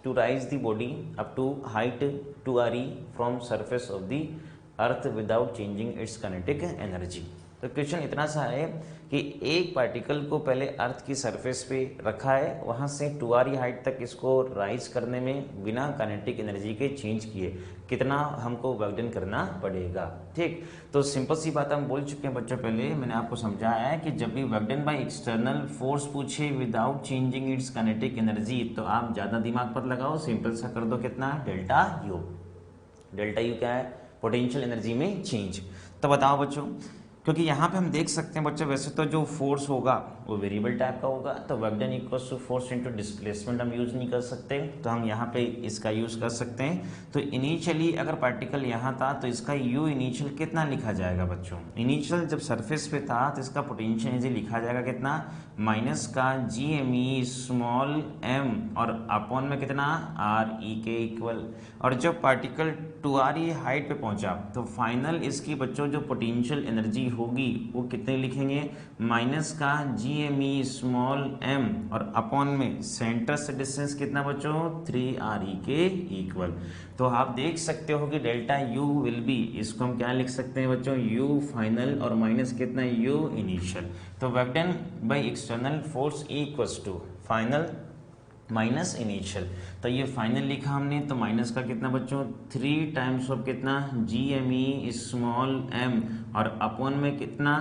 to raise the body up to height 2re from surface of the earth without changing its kinetic energy. तो क्वेश्चन इतना सा है कि एक पार्टिकल को पहले अर्थ की सरफेस पे रखा है, वहाँ से 2re हाइट तक इसको राइज करने में बिना काइनेटिक एनर्जी के चेंज किए कितना हमको वर्क डन करना पड़ेगा। ठीक, तो सिंपल सी बात हम बोल चुके हैं बच्चों, पहले मैंने आपको समझाया है कि जब भी work done by external force पूछे without changing its kinetic energy तो आप ज़्यादा दिमाग पर लगाओ, सिंपल सा कर दो कितना, डेल्टा यू। डेल्टा यू क्या है, पोटेंशियल एनर्जी में चेंज। तो बताओ बच्चों, क्योंकि यहाँ पे हम देख सकते हैं बच्चों वैसे तो जो फोर्स होगा वो वेरिएबल टाइप का होगा, तो work done equals to force into displacement हम यूज़ नहीं कर सकते, तो हम यहाँ पे इसका यूज़ कर सकते हैं। तो इनिशियली अगर पार्टिकल यहाँ था तो इसका यू इनिशियल कितना लिखा जाएगा बच्चों, इनिशियल जब सरफेस पे था तो इसका पोटेंशियल एनर्जी लिखा जाएगा कितना, माइनस का G M E small M और अपॉन में कितना आर ई के इक्वल, और जब पार्टिकल 2re हाइट पे पहुंचा तो फाइनल इसकी बच्चों जो पोटेंशियल एनर्जी होगी वो कितने लिखेंगे, माइनस का G M E small M और अपॉन में सेंटर से डिस्टेंस कितना बच्चों 3re के इक्वल। तो आप देख सकते हो कि डेल्टा यू विल बी, इसको हम क्या लिख सकते हैं बच्चों, यू फाइनल और माइनस कितना यू इनिशियल। तो work done by external force equals to final minus initial, तो ये फाइनल लिखा हमने, तो माइनस का कितना बच्चों 3 टाइम्स ऑफ कितना G M E small M और अपॉन में कितना,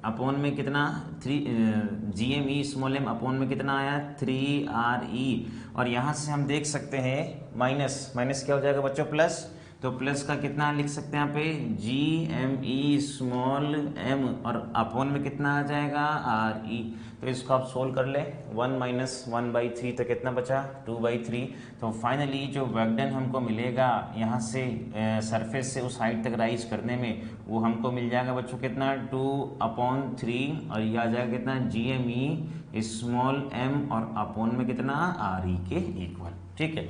अपॉन में कितना 3 G M E small M upon में कितना आया 3re, और यहाँ से हम देख सकते हैं माइनस माइनस क्या हो जाएगा बच्चों प्लस, तो प्लस का कितना लिख सकते हैं यहाँ पे G M E small M और अपॉन में कितना आ जाएगा आर ई। तो इसको आप सोल्व कर ले, 1 माइनस 1/3 तो कितना बचा 2/3। तो फाइनली जो वर्क डन हमको मिलेगा यहाँ से सरफेस से उस हाइट तक राइज करने में वो हमको मिल जाएगा बच्चों कितना 2/3 और ये आ जाएगा कितना G M E small M और अपॉन में कितना आर ई के इक्वल। ठीक है,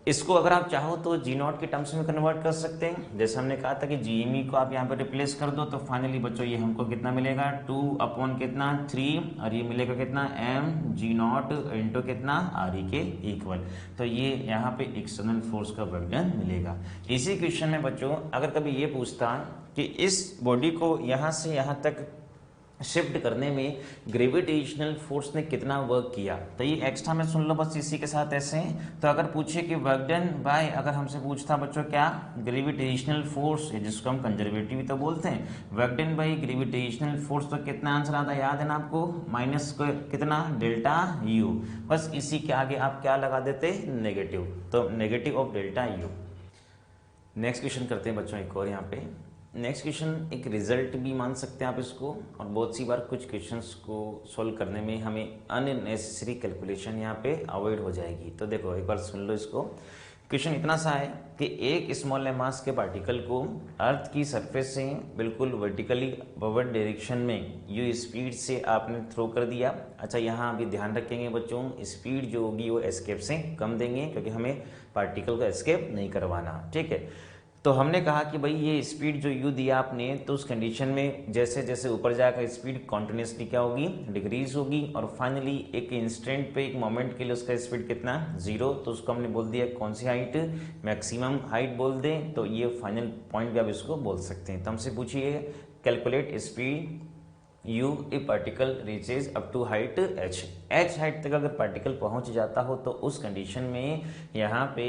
इसको अगर आप चाहो तो जी नॉट के टर्म्स में कन्वर्ट कर सकते हैं, जैसे हमने कहा था कि जी एम ई को आप यहाँ पर रिप्लेस कर दो तो फाइनली बच्चों ये हमको कितना मिलेगा 2 कितना 3 और ये मिलेगा कितना एम जी नॉट इंटू कितना आर ई के इक्वल। तो ये यहाँ पे एक्सटर्नल फोर्स का वर्क डन मिलेगा। इसी क्वेश्चन में बच्चों अगर कभी ये पूछता कि इस बॉडी को यहाँ से यहाँ तक शिफ्ट करने में ग्रेविटेशनल फोर्स ने कितना वर्क किया, तो ये एक्स्ट्रा में सुन लो बस इसी के साथ ऐसे। तो अगर पूछे कि वर्क डन बाय, अगर हमसे पूछता बच्चों क्या ग्रेविटेशनल फोर्स है जिसको हम कंजर्वेटिव तो बोलते हैं, work done by gravitational force, तो कितना आंसर आता है याद है ना आपको, माइनस कितना डेल्टा यू, बस इसी के आगे आप क्या लगा देते नेगेटिव, तो negative of delta you. Next question करते हैं बच्चों एक और यहाँ पे। नेक्स्ट क्वेश्चन एक रिजल्ट भी मान सकते हैं आप इसको, और बहुत सी बार कुछ क्वेश्चंस को सॉल्व करने में हमें अननेसेसरी कैलकुलेशन यहाँ पे अवॉइड हो जाएगी। तो देखो एक बार सुन लो इसको, क्वेश्चन इतना सा है कि एक स्मॉल मास के पार्टिकल को अर्थ की सरफेस से बिल्कुल वर्टिकली अपवर्ड डायरेक्शन में यू स्पीड से आपने थ्रो कर दिया। अच्छा यहाँ अभी ध्यान रखेंगे बच्चों, स्पीड जो होगी वो एस्केप से कम देंगे क्योंकि हमें पार्टिकल को एस्केप नहीं करवाना। ठीक है, तो हमने कहा कि भाई ये स्पीड जो यू दिया आपने, तो उस कंडीशन में जैसे जैसे ऊपर जाएगा स्पीड कॉन्टिन्यूसली क्या होगी डिक्रीज होगी, और फाइनली एक इंस्टेंट पे एक मोमेंट के लिए उसका स्पीड कितना 0, तो उसको हमने बोल दिया कौन सी हाइट, मैक्सिमम हाइट बोल दें, तो ये फाइनल पॉइंट भी आप इसको बोल सकते हैं। तो हमसे पूछिए calculate speed U a particle reaches up to height H height तक अगर पार्टिकल पहुंच जाता हो तो उस कंडीशन में यहाँ पे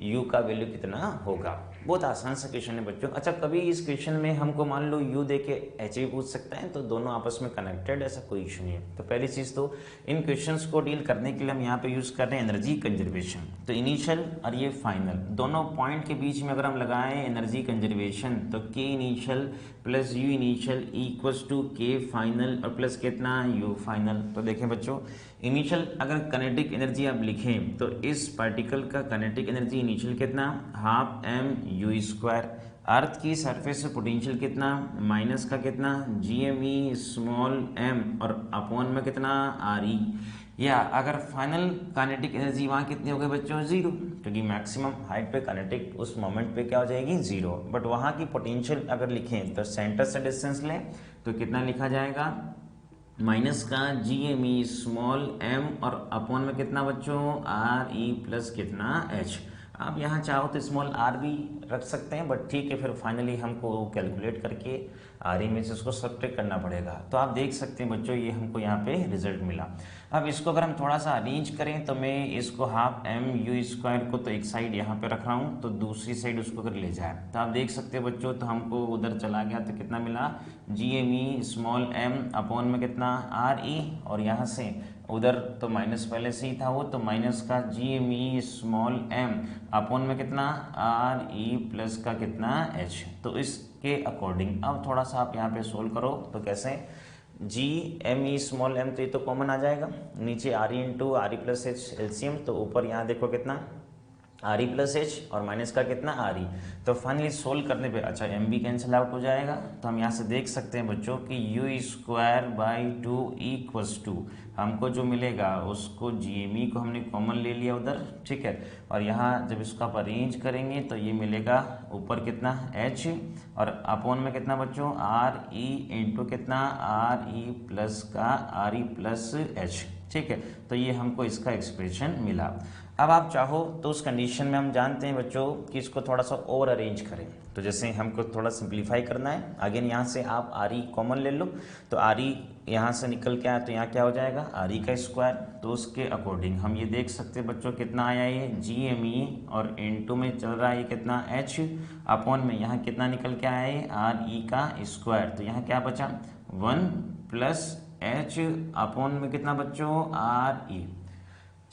u का वैल्यू कितना होगा। बहुत आसान सा क्वेश्चन है बच्चों। अच्छा कभी इस क्वेश्चन में हमको मान लो u दे के h भी पूछ सकता है, तो दोनों आपस में कनेक्टेड, ऐसा कोई इशू नहीं है। तो पहली चीज़ तो इन क्वेश्चंस को डील करने के लिए हम यहाँ पे यूज़ कर रहे हैं एनर्जी कंजर्वेशन। तो इनिशियल और ये फाइनल दोनों पॉइंट के बीच में अगर हम लगाएं एनर्जी कंजर्वेशन तो k इनिशियल प्लस u initial equals to k final और प्लस कितना u फाइनल। तो देखें बच्चों इनिशियल अगर काइनेटिक एनर्जी आप लिखें तो इस पार्टिकल का काइनेटिक एनर्जी इनिशियल कितना, half M U square. Earth की सरफेस पे पोटेंशियल कितना, माइनस का कितना, G M E small M और अपॉन में कितना, आर ई। या अगर फाइनल काइनेटिक एनर्जी वहाँ कितनी हो गई बच्चों, जीरो, क्योंकि मैक्सिमम हाइट पे काइनेटिक उस मोमेंट पे क्या हो जाएगी, जीरो। बट वहाँ की पोटेंशियल अगर लिखें तो सेंटर से डिस्टेंस लें तो कितना लिखा जाएगा, माइनस का G M E small M और अपॉन में कितना बच्चों, आर ई प्लस कितना, एच। आप यहाँ चाहो तो स्मॉल आर भी रख सकते हैं, बट ठीक है, फिर फाइनली हमको कैलकुलेट करके आर ई में से उसको सब्ट्रैक्ट करना पड़ेगा। तो आप देख सकते हैं बच्चों, ये हमको यहाँ पे रिजल्ट मिला। अब इसको अगर हम थोड़ा सा अरेंज करें तो मैं इसको हाफ एम यू स्क्वायर को तो एक साइड यहाँ पे रख रहा हूँ, तो दूसरी साइड उसको अगर ले जाए तो आप देख सकते हैं बच्चों, तो हमको उधर चला गया तो कितना मिला, G M E small M upon में कितना, आर ई, और यहाँ से उधर तो माइनस पहले से ही था वो, तो माइनस का G M E small M upon में कितना, आर ई प्लस का कितना, एच। तो इसके अकॉर्डिंग अब थोड़ा सा आप यहाँ पे सोल्व करो तो कैसे, G M E small M तो ये तो कॉमन आ जाएगा, नीचे R E into R E plus H LCM, तो ऊपर यहाँ देखो कितना, आर ई प्लस एच और माइनस का कितना, आर ई। तो फाइनली सोल्व करने पे अच्छा एम भी कैंसिल आउट हो जाएगा। तो हम यहाँ से देख सकते हैं बच्चों कि U square by two equals to, हमको जो मिलेगा उसको जी एम ई को हमने कॉमन ले लिया उधर, ठीक है। और यहाँ जब इसको आप अरेंज करेंगे तो ये मिलेगा ऊपर कितना, एच, और अपॉन में कितना बच्चों, आर ई इंटू कितना, आर ई प्लस का आर ई प्लस एच, ठीक है। तो ये हमको इसका एक्सप्रेशन मिला। अब आप चाहो तो उस कंडीशन में हम जानते हैं बच्चों कि इसको थोड़ा सा और अरेंज करें, तो जैसे हमको थोड़ा सिंप्लीफाई करना है, अगेन यहाँ से आप आर ई कॉमन ले लो, तो आर ई यहाँ से निकल के आया तो यहाँ क्या हो जाएगा, आर ई का स्क्वायर। तो उसके अकॉर्डिंग हम ये देख सकते हैं बच्चों कितना आया ये, जी एम ई और इनटू में चल रहा है ये कितना, एच, अपॉन में यहाँ कितना निकल के आया है, आर ई का स्क्वायर। तो यहाँ क्या बचा, 1 प्लस एच अपॉन में कितना बच्चों, आर ई,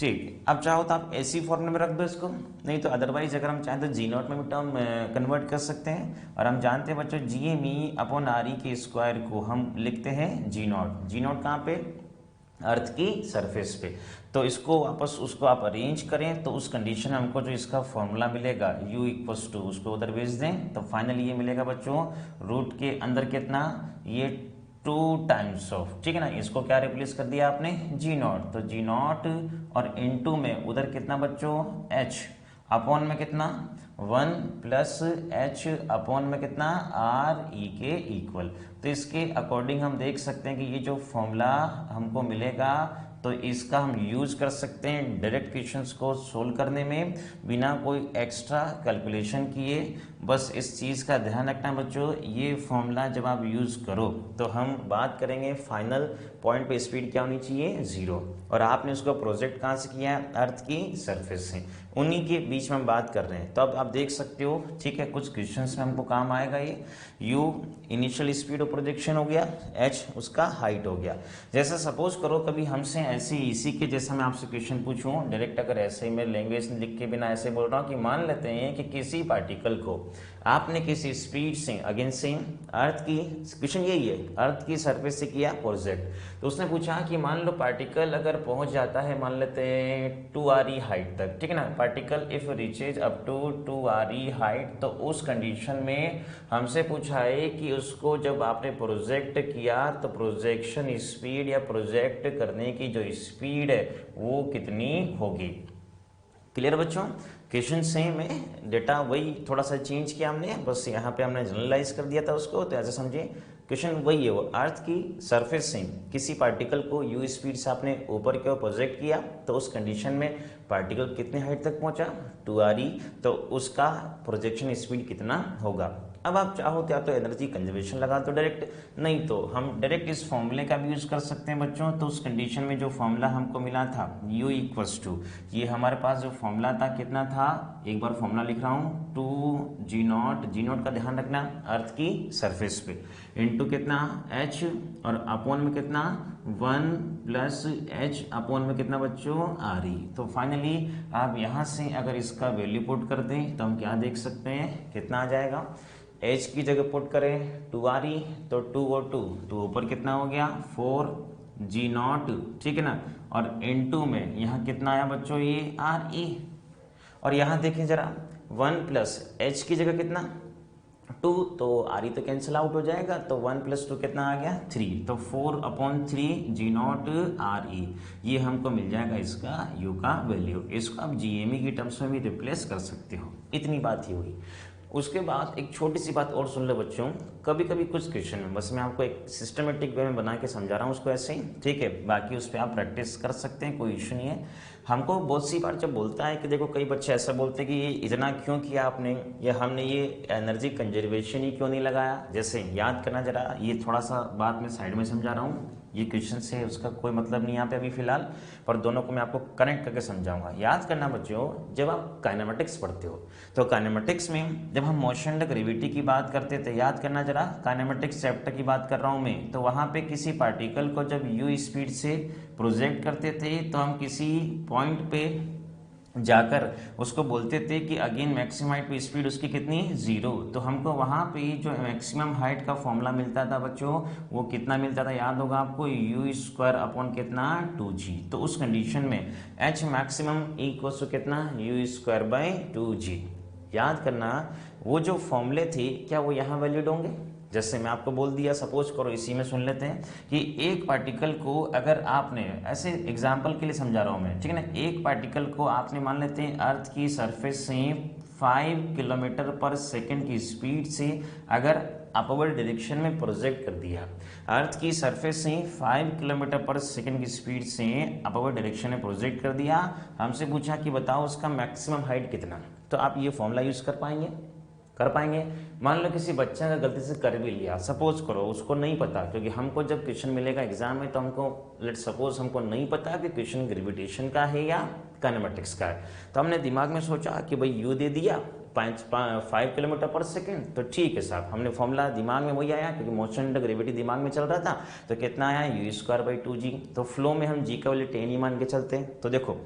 ठीक। अब चाहो तो आप ऐसी फॉर्मूले में रख दो इसको, नहीं तो अदरवाइज अगर हम चाहें तो जी नॉट में भी टर्म कन्वर्ट कर सकते हैं। और हम जानते हैं बच्चों G M E upon R E के स्क्वायर को हम लिखते हैं जी नॉट। जी नॉट कहाँ पे, अर्थ की सरफेस पे। तो इसको वापस उसको आप अरेंज करें तो उस कंडीशन में हमको जो इसका फॉर्मूला मिलेगा u इक्वल्स टू, उसको उधर भेज दें तो फाइनली ये मिलेगा बच्चों, रूट के अंदर कितना, ये 2 टाइम्स ऑफ, ठीक है ना, इसको क्या रिप्लेस कर दिया आपने, जी नॉट, तो जी नॉट और इनटू में उधर कितना बच्चों, h, अपॉन में कितना, 1 प्लस एच अपॉन में कितना, आर ई के इक्वल। तो इसके अकॉर्डिंग हम देख सकते हैं कि ये जो फॉर्मूला हमको मिलेगा तो इसका हम यूज़ कर सकते हैं डायरेक्ट क्वेश्चंस को सोल्व करने में बिना कोई एक्स्ट्रा कैलकुलेशन किए। बस इस चीज़ का ध्यान रखना बच्चों, ये फॉर्मूला जब आप यूज़ करो तो हम बात करेंगे फाइनल पॉइंट पे स्पीड क्या होनी चाहिए, 0, और आपने उसका प्रोजेक्ट कहाँ से किया है, अर्थ की सरफेस से, उन्हीं के बीच में हम बात कर रहे हैं। तो अब आप देख सकते हो, ठीक है, कुछ क्वेश्चंस में हमको काम आएगा ये, u initial speed of projection हो गया, h उसका हाइट हो गया। जैसे सपोज करो कभी हमसे ऐसे इसी के जैसा मैं आपसे क्वेश्चन पूछूं डायरेक्ट, अगर ऐसे में लैंग्वेज लिख के बिना ऐसे बोल रहा हूँ कि मान लेते हैं कि किसी पार्टिकल को आपने किसी स्पीड से अगेंस्ट से अर्थ की, क्वेश्चन यही है, अर्थ की सरफेस से किया प्रोजेक्ट। तो उसने पूछा कि मान लो पार्टिकल अगर पहुंच जाता है मान लेते हैं 2r हाइट तक, ठीक है ना, particle if reaches up to 2r height, तो उस कंडीशन में हमसे पूछा है कि उसको जब आपने प्रोजेक्ट किया तो प्रोजेक्शन स्पीड या प्रोजेक्ट करने की जो स्पीड है वो कितनी होगी। क्लियर बच्चों, क्वेश्चन सेम है, डेटा वही थोड़ा सा चेंज किया हमने, बस यहाँ पे हमने जनरलाइज कर दिया था उसको। तो ऐसे समझिए क्वेश्चन वही है, वो अर्थ की सरफेस से किसी पार्टिकल को u स्पीड से आपने ऊपर की ओर प्रोजेक्ट किया तो उस कंडीशन में पार्टिकल कितने हाइट तक पहुंचा, 2r, तो उसका प्रोजेक्शन स्पीड कितना होगा। अब आप चाहो तो या तो एनर्जी कंजर्वेशन लगा दो डायरेक्ट, नहीं तो हम डायरेक्ट इस फॉर्मूले का भी यूज कर सकते हैं बच्चों। तो उस कंडीशन में जो फॉर्मूला हमको मिला था u इक्वल्स टू, ये हमारे पास जो फॉर्मूला था कितना था, एक बार फॉर्मूला लिख रहा हूँ, 2g0, g0 का ध्यान रखना अर्थ की सरफेस पे, इनटू कितना h और अपॉन में कितना 1 प्लस h अपॉन में कितना बच्चों, r। तो फाइनली आप यहाँ से अगर इसका वैल्यू पुट कर दें तो हम क्या देख सकते हैं, कितना आ जाएगा, h की जगह पुट करें 2r, तो 2 और 2 ऊपर कितना हो गया 4, जी नॉट, ठीक है ना, और इनटू में यहाँ कितना आया बच्चों ये आर ई, और यहाँ देखिए जरा 1 प्लस एच की जगह कितना 2, तो आर ई तो कैंसिल आउट हो जाएगा, तो 1 प्लस 2 कितना आ गया 3, तो 4/3 जी नॉट आर ई, ये हमको मिल जाएगा इसका यू का वैल्यू। इसको आप जी एम ई की टर्म्स में भी रिप्लेस कर सकते हो। इतनी बात ही हुई। उसके बाद एक छोटी सी बात और सुन लो बच्चों, कभी कभी कुछ क्वेश्चन में बस मैं आपको एक सिस्टमेटिक वे में बना के समझा रहा हूँ उसको ऐसे ही, ठीक है, बाकी उस पर आप प्रैक्टिस कर सकते हैं, कोई इशू नहीं है। हमको बहुत सी बार जब बोलता है कि देखो कई बच्चे ऐसा बोलते हैं कि ये इतना क्यों किया आपने, या हमने ये एनर्जी कंजर्वेशन ही क्यों नहीं लगाया, जैसे याद करना जरा, ये थोड़ा सा बात मैं साइड में समझा रहा हूँ, ये क्वेश्चन से उसका कोई मतलब नहीं यहाँ पे अभी फिलहाल, पर दोनों को मैं आपको कनेक्ट करके समझाऊंगा। याद करना बच्चों, जब आप काइनेमेटिक्स पढ़ते हो तो काइनेमेटिक्स में जब हम मोशन एंड ग्रेविटी की बात करते थे, याद करना जरा, काइनेमेटिक्स चैप्टर की बात कर रहा हूँ मैं, तो वहाँ पे किसी पार्टिकल को जब यू स्पीड से प्रोजेक्ट करते थे तो हम किसी पॉइंट पे जाकर उसको बोलते थे कि अगेन मैक्सिमम हाइट पे स्पीड उसकी कितनी 0, तो हमको वहाँ पे जो मैक्सिमम हाइट का फॉर्मूला मिलता था बच्चों, वो कितना मिलता था याद होगा आपको, यू स्क्वायर अपॉन कितना 2g। तो उस कंडीशन में एच मैक्सिमम इक्वल टू कितना यू स्क्वायर बाई 2g। याद करना वो जो फॉर्मूले थे क्या वो यहाँ वैलिड होंगे? जैसे मैं आपको बोल दिया, सपोज करो इसी में सुन लेते हैं कि एक पार्टिकल को अगर आपने, ऐसे एग्जांपल के लिए समझा रहा हूँ मैं, ठीक है ना, एक पार्टिकल को आपने मान लेते हैं अर्थ की सरफेस से 5 किलोमीटर पर सेकंड की स्पीड से अगर अपवर्ड डायरेक्शन में प्रोजेक्ट कर दिया, अर्थ की सरफेस से 5 किलोमीटर पर सेकंड की स्पीड से अपवर्ड डायरेक्शन में प्रोजेक्ट कर दिया, हमसे पूछा कि बताओ उसका मैक्सिमम हाइट कितना, तो आप ये फॉर्मूला यूज कर पाएंगे? मान लो किसी बच्चा का गलती से कर भी लिया, सपोज करो उसको नहीं पता, क्योंकि हमको जब क्वेश्चन मिलेगा एग्जाम में तो हमको लेट सपोज हमको नहीं पता कि क्वेश्चन ग्रेविटेशन का है या काइनेमेटिक्स का है, तो हमने दिमाग में सोचा कि भाई यू दे दिया 5 किलोमीटर पर सेकेंड, तो ठीक है साहब, हमने फॉर्मूला दिमाग में वही आया क्योंकि मोशन एंड ग्रेविटी दिमाग में चल रहा था, तो कितना आया यू स्क्वायर बाई 2g। तो फ्लो में हम जी का वैल्यू 10 ही मान के चलते हैं, तो देखो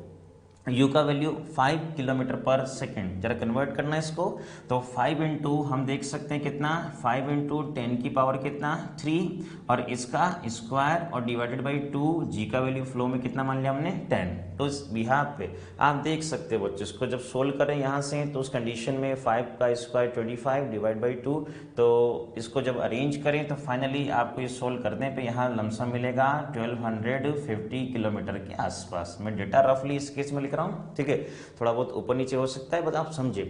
u का वैल्यू 5 किलोमीटर पर सेकेंड, जरा कन्वर्ट करना है इसको, तो 5 इंटू हम देख सकते हैं कितना 5 इंटू 10 की पावर कितना 3, और इसका स्क्वायर और डिवाइडेड बाई 2, जी का वैल्यू फ्लो में कितना मान लिया हमने 10। तो इस बिहाफ पे आप देख सकते हो बच्चों, इसको जब सोल्व करें यहाँ से तो उस कंडीशन में 5 का स्क्वायर 25 डिवाइड बाई 2, तो इसको जब अरेंज करें तो फाइनली आपको ये सोल्व करने पे यहाँ लमसम मिलेगा 1250 किलोमीटर के आसपास। मैं डेटा रफली इस केस में लिख रहा हूँ, ठीक है, थोड़ा बहुत ऊपर नीचे हो सकता है, बट आप समझे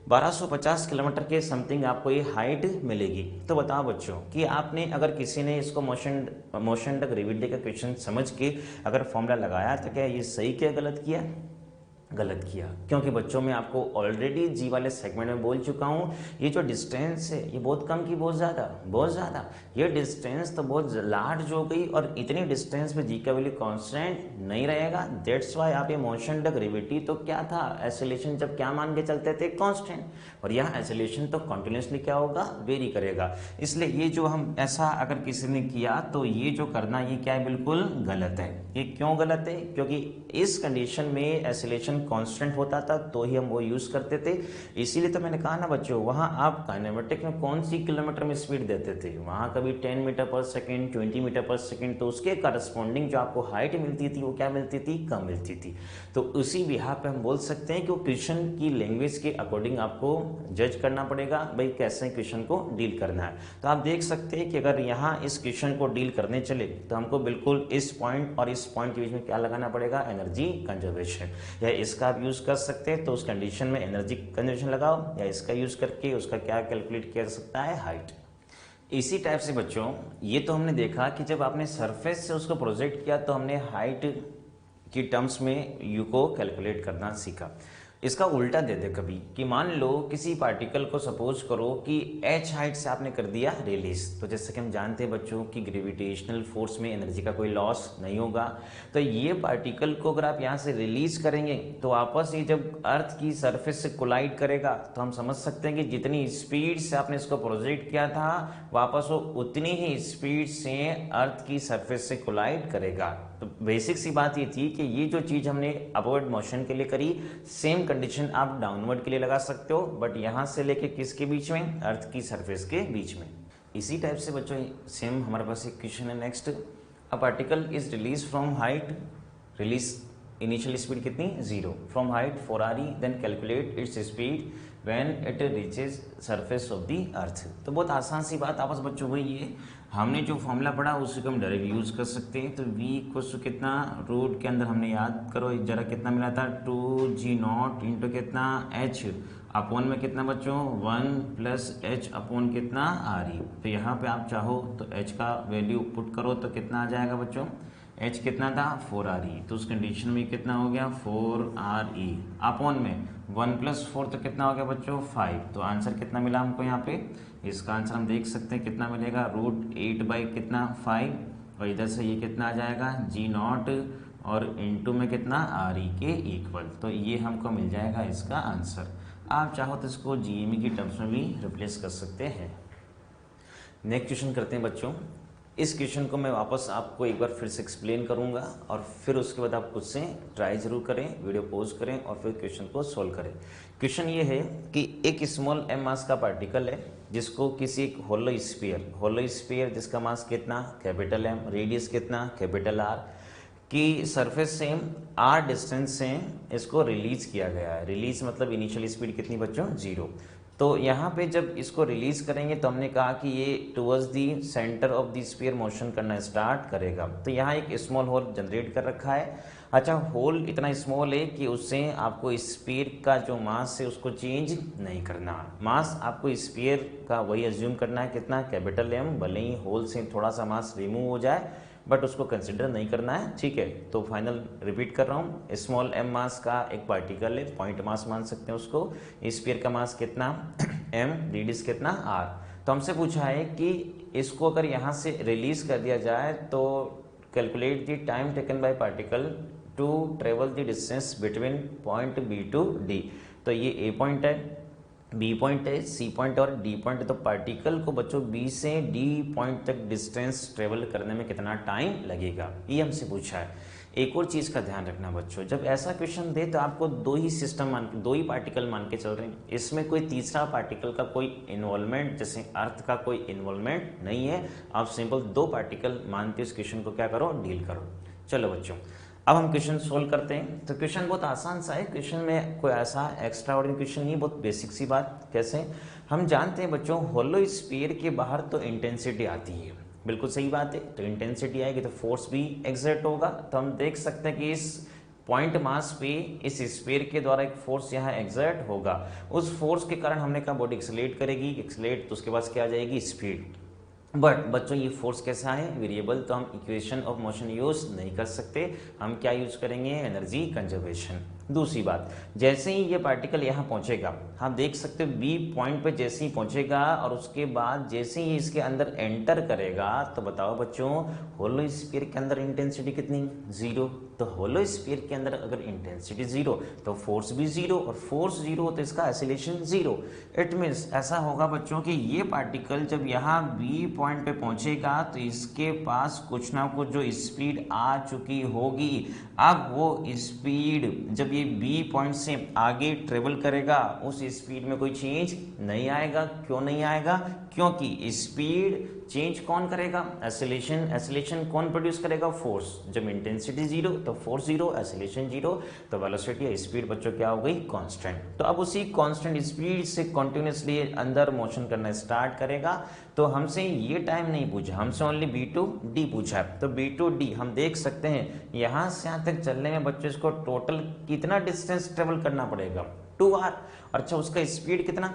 1250 किलोमीटर के समथिंग आपको ये हाइट मिलेगी। तो बताओ बच्चों कि आपने अगर किसी ने इसको मोशन ग्रेविटी का क्वेश्चन समझ के अगर फॉर्मूला लगाया तो क्या ये सही क्या गलत किया? गलत किया, क्योंकि बच्चों में आपको ऑलरेडी जी वाले सेगमेंट में बोल चुका हूँ, ये जो डिस्टेंस है ये बहुत कम की बहुत ज़्यादा, ये डिस्टेंस तो बहुत लार्ज हो गई, और इतनी डिस्टेंस पे जी का वैल्यू कांस्टेंट नहीं रहेगा। दैट्स वाई आप ये मोशन द ग्रेविटी तो क्या था, एसिलेशन जब क्या मान के चलते थे कांस्टेंट, और यहाँ एसिलेशन तो कंटिन्यूसली क्या होगा, वेरी करेगा। इसलिए ये जो हम ऐसा अगर किसी ने किया तो ये जो करना ये क्या है, बिल्कुल गलत है। ये क्यों गलत है? क्योंकि इस कंडीशन में एसिलेशन कांस्टेंट होता था तो ही हम वो यूज करते थे। इसीलिए तो मैंने कहा ना बच्चों, वहां आप काइनेमेटिक में कौन सी किलोमीटर में स्पीड देते थे, वहां कभी 10 मीटर पर सेकेंड 20 मीटर पर सेकेंड, तो उसके करस्पॉन्डिंग जो आपको हाइट मिलती थी वो क्या मिलती थी, कम मिलती थी। तो उसी बिहार पे हम बोल सकते हैं कि वो क्वेश्चन की लैंग्वेज के अकॉर्डिंग आपको जज करना पड़ेगा, भाई कैसे क्वेश्चन को डील करना है। तो आप देख सकते हैं कि अगर यहाँ इस क्वेश्चन को डील करने चले तो हमको बिल्कुल इस पॉइंट और इस पॉइंट के बीच में क्या लगाना पड़ेगा, एनर्जी कंजर्वेशन। या इसका आप यूज कर सकते हैं तो उस कंडीशन में एनर्जी कंजर्वेशन लगाओ, या इसका यूज करके उसका क्या कैलकुलेट किया जा सकता है, हाइट। इसी टाइप से बच्चों ये तो हमने देखा कि जब आपने सरफेस से उसको प्रोजेक्ट किया तो हमने हाइट की टर्म्स में यू को कैलकुलेट करना सीखा। इसका उल्टा दे दे कभी कि मान लो किसी पार्टिकल को सपोज करो कि h हाइट से आपने कर दिया रिलीज, तो जैसे कि हम जानते हैं बच्चों कि ग्रेविटेशनल फोर्स में एनर्जी का कोई लॉस नहीं होगा, तो ये पार्टिकल को अगर आप यहाँ से रिलीज करेंगे तो वापस ये जब अर्थ की सरफेस से कोलाइड करेगा तो हम समझ सकते हैं कि जितनी स्पीड से आपने इसको प्रोजेक्ट किया था वापस वो उतनी ही स्पीड से अर्थ की सरफेस से कोलाइड करेगा। तो बेसिक सी बात ये थी कि ये जो चीज हमने अपवर्ड मोशन के लिए करी, सेम कंडीशन आप डाउनवर्ड के लिए लगा सकते हो, बट यहां से लेके किसके बीच में, अर्थ की सरफेस के बीच में। इसी टाइप से बच्चों सेम हमारे पास एक क्वेश्चन है next. A particle is release from height, release initial speed कितनी 0 from height 4re, then calculate its speed when it reaches surface of the earth. तो बहुत आसान सी बात आपस बच्चों वही है, हमने जो फॉर्मूला पढ़ा उसी को हम डायरेक्ट यूज़ कर सकते हैं। तो v इक्वल टू कितना, रूट के अंदर हमने याद करो जरा कितना मिला था 2g0 इंटू कितना h अपॉन में कितना बच्चों 1 प्लस h अपॉन कितना re। तो यहाँ पे आप चाहो तो h का वैल्यू पुट करो तो कितना आ जाएगा बच्चों, h कितना था 4re, तो उस कंडीशन में कितना हो गया 4re अपॉन में 1 प्लस 4 तो कितना हो गया बच्चों 5। तो आंसर कितना मिला हमको यहाँ पे, इसका आंसर हम देख सकते हैं कितना मिलेगा √8 बाई कितना 5, और इधर से ये कितना आ जाएगा g0 और इंटू में कितना re के इक्वल। तो ये हमको मिल जाएगा इसका आंसर। आप चाहो तो इसको GME की टर्म्स में भी रिप्लेस कर सकते हैं। नेक्स्ट क्वेश्चन करते हैं बच्चों। इस क्वेश्चन को मैं वापस आपको एक बार फिर से एक्सप्लेन करूंगा और फिर उसके बाद आप खुद से ट्राई जरूर करें, वीडियो पॉज करें और फिर क्वेश्चन को सोल्व करें। क्वेश्चन ये है कि एक स्मॉल m मास का पार्टिकल है जिसको किसी एक होलो स्फीयर जिसका मास कितना कैपिटल M, रेडियस कितना कैपिटल R की सरफेस से r डिस्टेंस से इसको रिलीज किया गया है। रिलीज मतलब इनिशियल स्पीड कितनी बच्चों 0। तो यहाँ पे जब इसको रिलीज करेंगे तो हमने कहा कि ये towards the centre of the sphere motion करना स्टार्ट करेगा। तो यहाँ एक स्मॉल होल जनरेट कर रखा है। अच्छा, होल इतना स्मॉल है कि उससे आपको स्फीयर का जो मास है उसको चेंज नहीं करना। मास आपको स्फीयर का वही अज्यूम करना है कितना कैपिटल M, भले ही होल से थोड़ा सा मास रिमूव हो जाए बट उसको कंसिडर नहीं करना है, ठीक है। तो फाइनल रिपीट कर रहा हूँ, स्मॉल m मास का एक पार्टिकल है, पॉइंट मास मान सकते हैं उसको। स्फीयर का मास कितना m, रेडियस कितना r। तो हमसे पूछा है कि इसको अगर यहाँ से रिलीज कर दिया जाए तो calculate the time taken by particle to travel the distance between point B to D। तो ये A पॉइंट है, B पॉइंट है, C पॉइंट और D पॉइंट है। तो पार्टिकल को बच्चों B से D पॉइंट तक डिस्टेंस ट्रेवल करने में कितना टाइम लगेगा, ये हमसे पूछा है। एक और चीज़ का ध्यान रखना बच्चों, जब ऐसा क्वेश्चन दे तो आपको दो ही पार्टिकल मान के चल रहे हैं, इसमें कोई तीसरा पार्टिकल का कोई इन्वॉल्वमेंट जैसे अर्थ का कोई इन्वॉल्वमेंट नहीं है। आप सिंपल दो पार्टिकल मान के इस क्वेश्चन को क्या करो, डील करो। चलो बच्चों, अब हम क्वेश्चन सोल्व करते हैं। तो क्वेश्चन बहुत आसान सा है, क्वेश्चन में कोई ऐसा एक्स्ट्रा ऑर्डिनरी क्वेश्चन नहीं, बहुत बेसिक सी बात। कैसे, हम जानते हैं बच्चों होलो स्फीयर के बाहर तो इंटेंसिटी आती है, बिल्कुल सही बात है। तो इंटेंसिटी आएगी तो फोर्स भी एक्सर्ट होगा। तो हम देख सकते हैं कि इस पॉइंट मास पे इस स्फीयर के द्वारा एक फोर्स यहाँ एक्सर्ट होगा। उस फोर्स के कारण हमने कहा बॉडी एक्सलेट करेगी, एक्सलेट तो उसके पास क्या आ जाएगी स्पीड। बट बच्चों ये फोर्स कैसा है वेरिएबल, तो हम इक्वेशन ऑफ मोशन यूज नहीं कर सकते, हम क्या यूज करेंगे एनर्जी कंजर्वेशन। दूसरी बात, जैसे ही ये पार्टिकल यहाँ पहुंचेगा, हम देख सकते हो बी पॉइंट पे जैसे ही पहुंचेगा और उसके बाद जैसे ही इसके अंदर एंटर करेगा, तो बताओ बच्चों होलो स्फीयर के अंदर इंटेंसिटी कितनी 0। तो होलो स्फीयर के अंदर अगर इंटेंसिटी 0 तो फोर्स भी 0, और फोर्स 0 तो इसका एक्सीलरेशन 0। इट मीन्स ऐसा होगा बच्चों कि ये पार्टिकल जब यहाँ बी पॉइंट पे पहुंचेगा तो इसके पास कुछ ना कुछ जो स्पीड आ चुकी होगी। अब वो स्पीड जब ये बी पॉइंट से आगे ट्रेवल करेगा उस स्पीड में कोई चेंज नहीं आएगा। क्यों नहीं आएगा? क्योंकि स्पीड चेंज कौन करेगा? एक्सीलरेशन। एक्सीलरेशन कौन प्रोड्यूस करेगा? फोर्स। जब इंटेंसिटी 0 तो फोर्स 0, एक्सीलरेशन 0, तो वेलोसिटी या स्पीड बच्चों क्या हो गई? कांस्टेंट। तो अब उसी कांस्टेंट स्पीड से कंटिन्यूअसली अंदर मोशन करना स्टार्ट करेगा। तो हमसे ये टाइम नहीं पूछा, हमसे ओनली बी टू डी पूछा है। तो बी टू डी हम देख सकते हैं यहाँ से यहाँ तक चलने में बच्चों इसको टोटल कितना डिस्टेंस ट्रेवल करना पड़ेगा? 2r। अच्छा, उसका स्पीड कितना?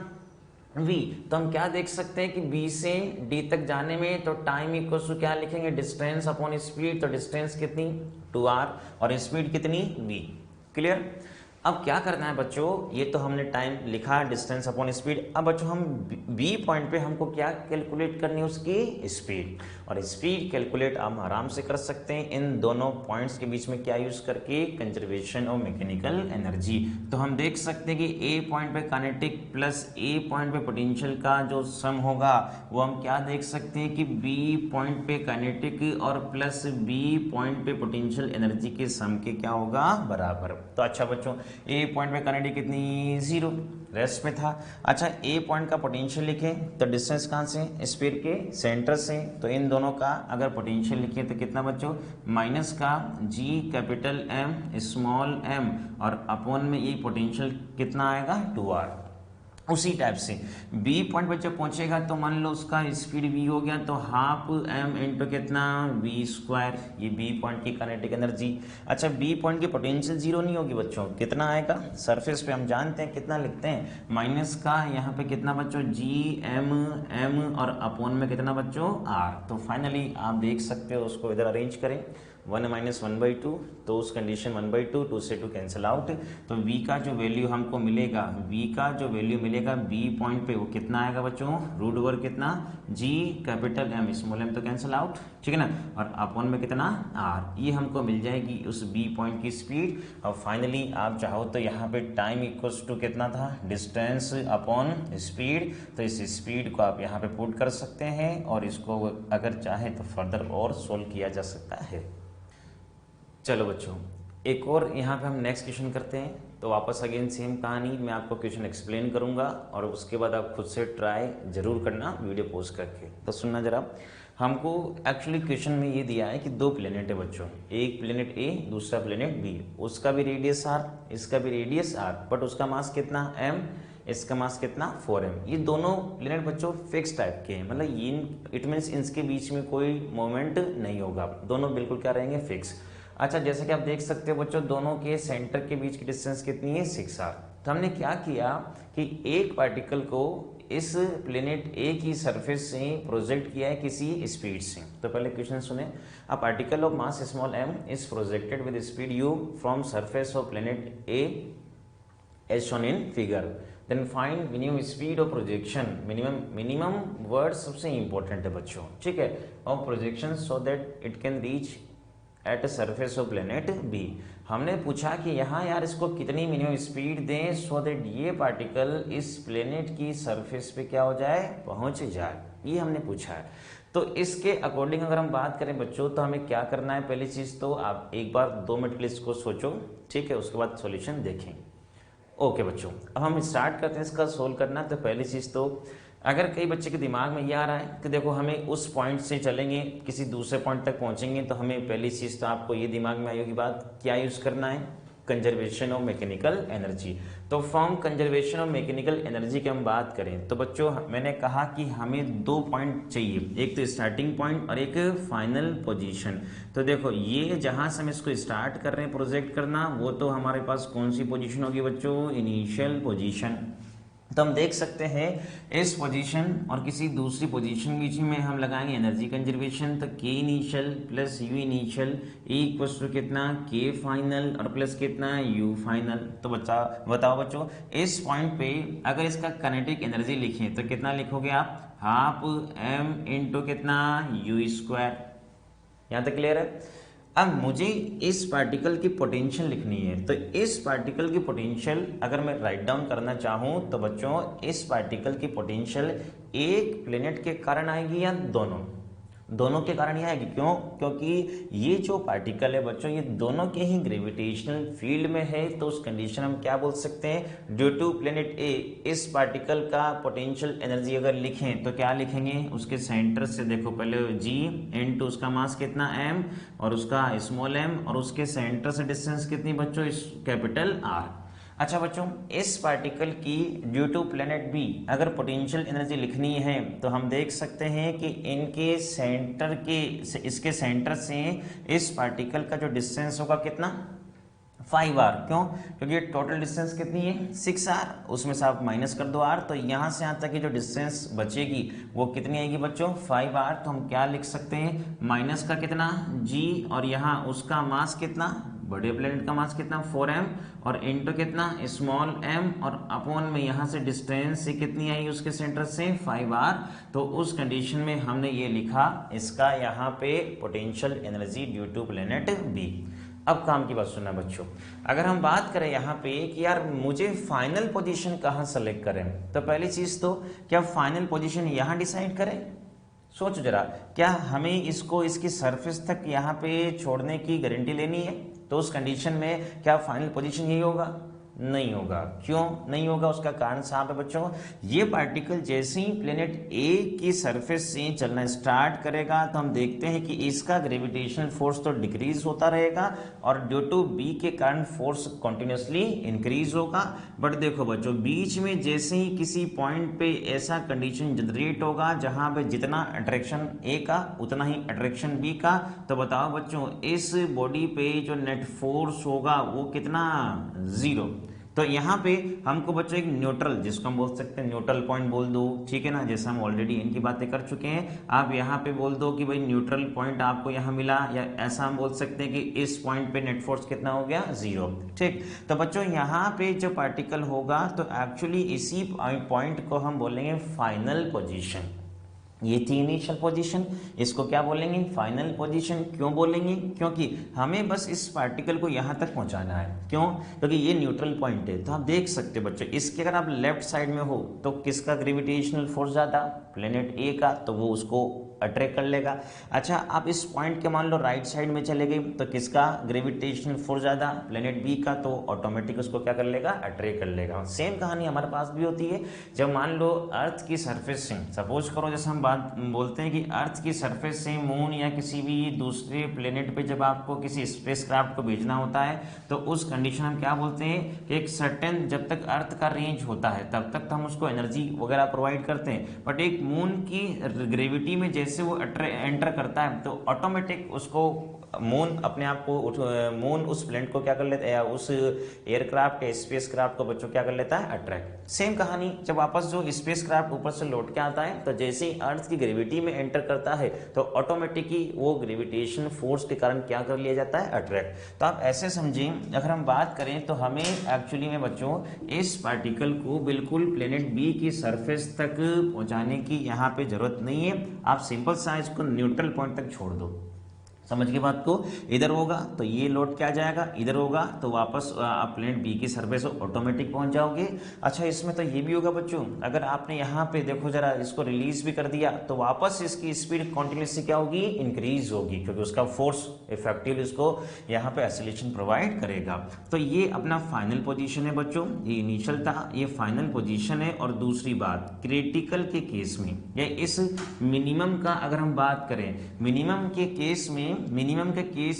v। तो हम क्या देख सकते हैं कि b से d तक जाने में तो टाइम इक्वल टू क्या लिखेंगे? Distance upon speed. तो डिस्टेंस कितनी? 2r और स्पीड कितनी? v। क्लियर? अब क्या करना है बच्चों, ये तो हमने टाइम लिखा डिस्टेंस अपॉन स्पीड। अब बच्चों हम बी पॉइंट पे हमको क्या कैलकुलेट करनी है? उसकी स्पीड। और स्पीड कैलकुलेट हम आराम से कर सकते हैं इन दोनों पॉइंट्स के बीच में क्या यूज करके? Conservation of mechanical energy. तो हम देख सकते हैं कि ए पॉइंट पे काइनेटिक प्लस ए पॉइंट पे पोटेंशियल का जो सम होगा वो हम क्या देख सकते हैं कि बी पॉइंट पे काइनेटिक और प्लस बी पॉइंट पे पोटेंशियल एनर्जी के सम के क्या होगा? बराबर। तो अच्छा बच्चों, ए पॉइंट पे करंट कितनी 0 रेस्ट में था। अच्छा ए पॉइंट का पोटेंशियल लिखें तो डिस्टेंस कहाँ से स्फीयर के सेंटर से, तो इन दोनों का अगर पोटेंशियल लिखें तो कितना बच्चों माइनस का G capital M small M और अपॉन में ये पोटेंशियल कितना आएगा 2r। उसी टाइप से बी पॉइंट पर जब पहुंचेगा तो मान लो उसका स्पीड v हो गया तो हाफ m इंटू कितना v², ये बी पॉइंट की काइनेटिक एनर्जी। अच्छा बी पॉइंट की पोटेंशियल 0 नहीं होगी बच्चों, कितना आएगा सरफेस पे हम जानते हैं कितना लिखते हैं माइनस का यहाँ पे कितना बच्चों जी m और अपॉन में कितना बच्चों r। तो फाइनली आप देख सकते हो उसको इधर अरेंज करें 1 माइनस 1/2 तो उस कंडीशन 1/2 2 से 2 कैंसिल आउट, तो v का जो वैल्यू हमको मिलेगा बी पॉइंट पे वो कितना आएगा बच्चों रूट ओवर कितना g capital m small m तो कैंसिल आउट, ठीक है ना, और अपॉन में कितना r, ये हमको मिल जाएगी उस b पॉइंट की स्पीड। और फाइनली आप चाहो तो यहाँ पे टाइम इक्वल्स टू कितना था डिस्टेंस अपॉन स्पीड, तो इस स्पीड को आप यहाँ पे पुट कर सकते हैं और इसको अगर चाहे तो फर्दर और सोल्व किया जा सकता है। चलो बच्चों एक और यहाँ पे हम नेक्स्ट क्वेश्चन करते हैं, तो वापस अगेन सेम कहानी, मैं आपको क्वेश्चन एक्सप्लेन करूँगा और उसके बाद आप खुद से ट्राई जरूर करना वीडियो पोस्ट करके। तो सुनना जरा, हमको एक्चुअली क्वेश्चन में ये दिया है कि दो प्लेनेट है बच्चों, एक प्लेनेट ए दूसरा प्लेनेट बी, उसका भी रेडियस r इसका भी रेडियस r, बट उसका मास कितना m इसका मास कितना 4m। ये दोनों प्लेनेट बच्चों फिक्स टाइप के हैं, मतलब ये इट मीन्स इनके बीच में कोई मोमेंट नहीं होगा, दोनों बिल्कुल क्या रहेंगे फिक्स। अच्छा जैसे कि आप देख सकते हो बच्चों दोनों के सेंटर के बीच की डिस्टेंस कितनी है 6r। तो हमने क्या किया कि एक पार्टिकल को इस प्लेनेट ए की सरफेस से प्रोजेक्ट किया है किसी स्पीड से। तो पहले क्वेश्चन सुने, a particle of mass small m is projected with speed u from surface of planet A as shown in figure, then find minimum speed of projection. Minimum word सबसे इंपॉर्टेंट है बच्चों, ठीक है, of projection so that it can reach at surface of planet B. हमने पूछा कि यहाँ यार इसको कितनी मिनिमम स्पीड दें सो दैट ये पार्टिकल इस प्लेनेट की सरफेस पे क्या हो जाए पहुंच जाए, ये हमने पूछा है। तो इसके अकॉर्डिंग अगर हम बात करें बच्चों तो हमें क्या करना है, पहली चीज तो आप एक बार 2 मिनट के लिए इसको सोचो, ठीक है, उसके बाद सॉल्यूशन देखें। ओके बच्चों अब हम स्टार्ट करते हैं इसका सोल्व करना। तो पहली चीज तो अगर कई बच्चे के दिमाग में ये आ रहा है कि देखो हमें उस पॉइंट से चलेंगे किसी दूसरे पॉइंट तक पहुंचेंगे, तो हमें पहली चीज़ तो आपको ये दिमाग में आई होगी बात, क्या यूज़ करना है कंजर्वेशन ऑफ मैकेनिकल एनर्जी। तो from conservation of mechanical energy की हम बात करें तो बच्चों मैंने कहा कि हमें 2 पॉइंट चाहिए, एक तो स्टार्टिंग पॉइंट और एक फाइनल पोजीशन। तो देखो ये जहां से हम इसको स्टार्ट कर रहे हैं प्रोजेक्ट करना, वो तो हमारे पास कौन सी पोजीशन होगी बच्चों इनिशियल पोजीशन। तो हम देख सकते हैं इस पोजीशन और किसी दूसरी पोजीशन के बीच में हम लगाएंगे एनर्जी कंजर्वेशन, तो K initial plus U initial equals to कितना के फाइनल और प्लस कितना यू फाइनल। तो बताओ बच्चों इस पॉइंट पे अगर इसका काइनेटिक एनर्जी लिखें तो कितना लिखोगे आप, हाफ m इंटू कितना u²। यहाँ तक क्लियर है। अब मुझे इस पार्टिकल की पोटेंशियल लिखनी है, तो इस पार्टिकल की पोटेंशियल अगर मैं राइट डाउन करना चाहूं तो बच्चों इस पार्टिकल की पोटेंशियल एक प्लेनेट के कारण आएगी या दोनों के कारण ही आएगी। क्यों? क्योंकि ये जो पार्टिकल है बच्चों ये दोनों के ही ग्रेविटेशनल फील्ड में है, तो उस कंडीशन हम क्या बोल सकते हैं ड्यू टू प्लेनेट ए इस पार्टिकल का पोटेंशियल एनर्जी अगर लिखें तो क्या लिखेंगे, उसके सेंटर से देखो पहले g इनटू उसका मास कितना m और उसका स्मॉल m और उसके सेंटर से डिस्टेंस कितनी बच्चों इस कैपिटल R। अच्छा बच्चों इस पार्टिकल की ड्यू टू प्लेनेट बी अगर पोटेंशियल एनर्जी लिखनी है तो हम देख सकते हैं कि इनके सेंटर के इसके सेंटर से इस पार्टिकल का जो डिस्टेंस होगा कितना 5r। क्यों? क्योंकि टोटल डिस्टेंस कितनी है 6r, उसमें से आप माइनस कर दो r, तो यहाँ से यहाँ तक की जो डिस्टेंस बचेगी वो कितनी आएगी बच्चों 5r। तो हम क्या लिख सकते हैं माइनस का कितना g और यहाँ उसका मास कितना बड़े प्लेनेट का मास कितना 4m और इनटू कितना स्मॉल m और अपॉन में यहाँ से डिस्टेंस से कितनी आई उसके सेंटर से 5r। तो उस कंडीशन में हमने ये लिखा इसका यहाँ पे potential energy due to planet B. अब काम की बात सुनना बच्चों, अगर हम बात करें यहाँ पे कि यार मुझे फाइनल पोजीशन कहाँ सेलेक्ट करें, तो पहली चीज तो क्या फाइनल पोजीशन यहाँ डिसाइड करें। सोचो जरा, क्या हमें इसको इसकी सरफेस तक यहाँ पे छोड़ने की गारंटी लेनी है, तो उस कंडीशन में क्या फाइनल पोजीशन यही होगा। नहीं होगा। क्यों नहीं होगा, उसका कारण साहब है बच्चों, ये पार्टिकल जैसे ही प्लेनेट ए की सरफेस से चलना स्टार्ट करेगा तो हम देखते हैं कि इसका ग्रेविटेशनल फोर्स तो डिक्रीज होता रहेगा और ड्यू टू बी के कारण फोर्स कंटिन्यूसली इंक्रीज होगा। बट देखो बच्चों, बीच में जैसे ही किसी पॉइंट पे ऐसा कंडीशन जनरेट होगा जहां पे जितना अट्रैक्शन ए का उतना ही अट्रैक्शन बी का, तो बताओ बच्चों इस बॉडी पे जो नेट फोर्स होगा वो कितना, 0। तो यहाँ पे हमको बच्चों एक न्यूट्रल, जिसको हम बोल सकते हैं न्यूट्रल पॉइंट बोल दो, ठीक है ना, जैसे हम ऑलरेडी इनकी बातें कर चुके हैं। आप यहाँ पे बोल दो कि भाई न्यूट्रल पॉइंट आपको यहाँ मिला, या ऐसा हम बोल सकते हैं कि इस पॉइंट पे नेट फोर्स कितना हो गया, 0। ठीक, तो बच्चों यहाँ पे जो पार्टिकल होगा तो एक्चुअली इसी पॉइंट को हम बोलेंगे फाइनल पोजिशन। ये थी इनिशियल पोजीशन, इसको क्या बोलेंगे, फाइनल पोजीशन। क्यों बोलेंगे, क्योंकि हमें बस इस पार्टिकल को यहाँ तक पहुँचाना है। क्यों, क्योंकि ये न्यूट्रल पॉइंट है। तो आप देख सकते हो बच्चों, इसके अगर आप लेफ्ट साइड में हो तो किसका ग्रेविटेशनल फोर्स ज़्यादा, प्लेनेट ए का, तो वो उसको अट्रैक्ट कर लेगा। अच्छा, आप इस पॉइंट के मान लो राइट साइड में चले गए तो किसका ग्रेविटेशनल फोर्स ज़्यादा, प्लेनेट बी का, तो ऑटोमेटिक उसको क्या कर लेगा, अट्रैक्ट कर लेगा। सेम कहानी हमारे पास भी होती है। जब मान लो अर्थ की सरफेस से, सपोज करो जैसे हम बात बोलते हैं कि अर्थ की सरफेस से मून या किसी भी दूसरे प्लेनेट पे जब आपको किसी स्पेसक्राफ्ट को भेजना होता है तो उस कंडीशन हम क्या बोलते हैं कि एक सर्टेन, जब तक अर्थ का रेंज होता है तब तक तो हम उसको एनर्जी वगैरह प्रोवाइड करते हैं। बट एक मून की ग्रेविटी में जैसे वो एंटर करता है तो ऑटोमेटिक उसको मून अपने आप को मून उस प्लेनेट को क्या कर लेता है, या उस एयरक्राफ्ट या स्पेसक्राफ्ट को बच्चों क्या कर लेता है, अट्रैक्ट। सेम कहानी, जब वापस जो स्पेसक्राफ्ट ऊपर से लौट के आता है तो जैसे ही अर्थ की ग्रेविटी में एंटर करता है तो ऑटोमेटिकली वो ग्रेविटेशन फोर्स के कारण क्या कर लिया जाता है, अट्रैक्ट। तो आप ऐसे समझें, अगर हम बात करें तो हमें एक्चुअली में बच्चों इस पार्टिकल को बिल्कुल प्लेनेट बी की सरफेस तक पहुंचाने की यहाँ पे जरूरत नहीं है। आप सिंपल सा इसको न्यूट्रल पॉइंट तक छोड़ दो। समझ के बात को, इधर होगा तो ये लौट के आ जाएगा, इधर होगा तो वापस आप प्लेनेट बी की सरफेस ऑटोमेटिक पहुंच जाओगे। अच्छा, इसमें तो ये भी होगा बच्चों, अगर आपने यहाँ पे देखो जरा इसको रिलीज भी कर दिया तो वापस इसकी स्पीड कॉन्टिन्यूसली क्या होगी, इंक्रीज होगी, क्योंकि उसका फोर्स इफेक्टिवली इसको यहाँ पे एक्सीलरेशन प्रोवाइड करेगा। तो ये अपना फाइनल पोजीशन है बच्चों, ये इनिशियल था, ये फाइनल पोजीशन है। और दूसरी बात, क्रिटिकल के केस में या इस मिनिमम का अगर हम बात करें, मिनिमम के केस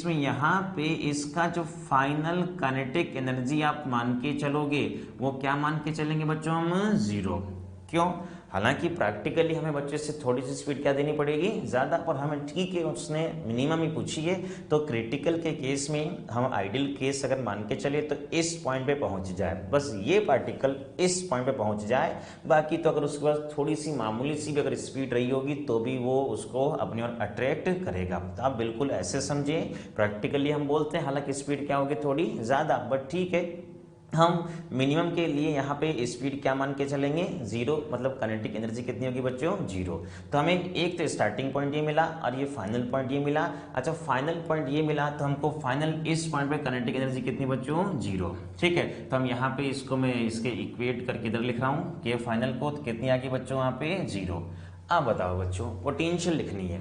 में यहाँ पे इसका जो फाइनल काइनेटिक एनर्जी आप मान के चलोगे वो क्या मान के चलेंगे बच्चों हम, 0। क्यों, हालांकि प्रैक्टिकली हमें बच्चे से थोड़ी सी स्पीड क्या देनी पड़ेगी, ज़्यादा, पर हमें ठीक है उसने मिनिमम ही पूछी है। तो क्रिटिकल के केस में हम आइडियल केस अगर मान के चले तो इस पॉइंट पे पहुंच जाए, बस ये पार्टिकल इस पॉइंट पे पहुंच जाए। बाकी तो अगर उसके पास थोड़ी सी मामूली सी भी अगर स्पीड रही होगी तो भी वो उसको अपनी ओर अट्रैक्ट करेगा। तो आप बिल्कुल ऐसे समझिए, प्रैक्टिकली हम बोलते हैं हालांकि स्पीड क्या होगी, थोड़ी ज़्यादा, बट ठीक है, हम मिनिमम के लिए यहाँ पे स्पीड क्या मान के चलेंगे, 0, मतलब काइनेटिक एनर्जी कितनी होगी बच्चों, 0। तो हमें एक तो स्टार्टिंग पॉइंट ये मिला और ये फाइनल पॉइंट ये मिला। अच्छा, फाइनल पॉइंट ये मिला तो हमको फाइनल इस पॉइंट पे काइनेटिक एनर्जी कितनी बच्चों, 0। ठीक है, तो हम यहाँ पे इसको मैं इसके इक्वेट करके इधर लिख रहा हूँ कि फाइनल को तो कितनी आ गई बच्चों, यहाँ पे 0। अब बताओ बच्चों, पोटेंशियल लिखनी है।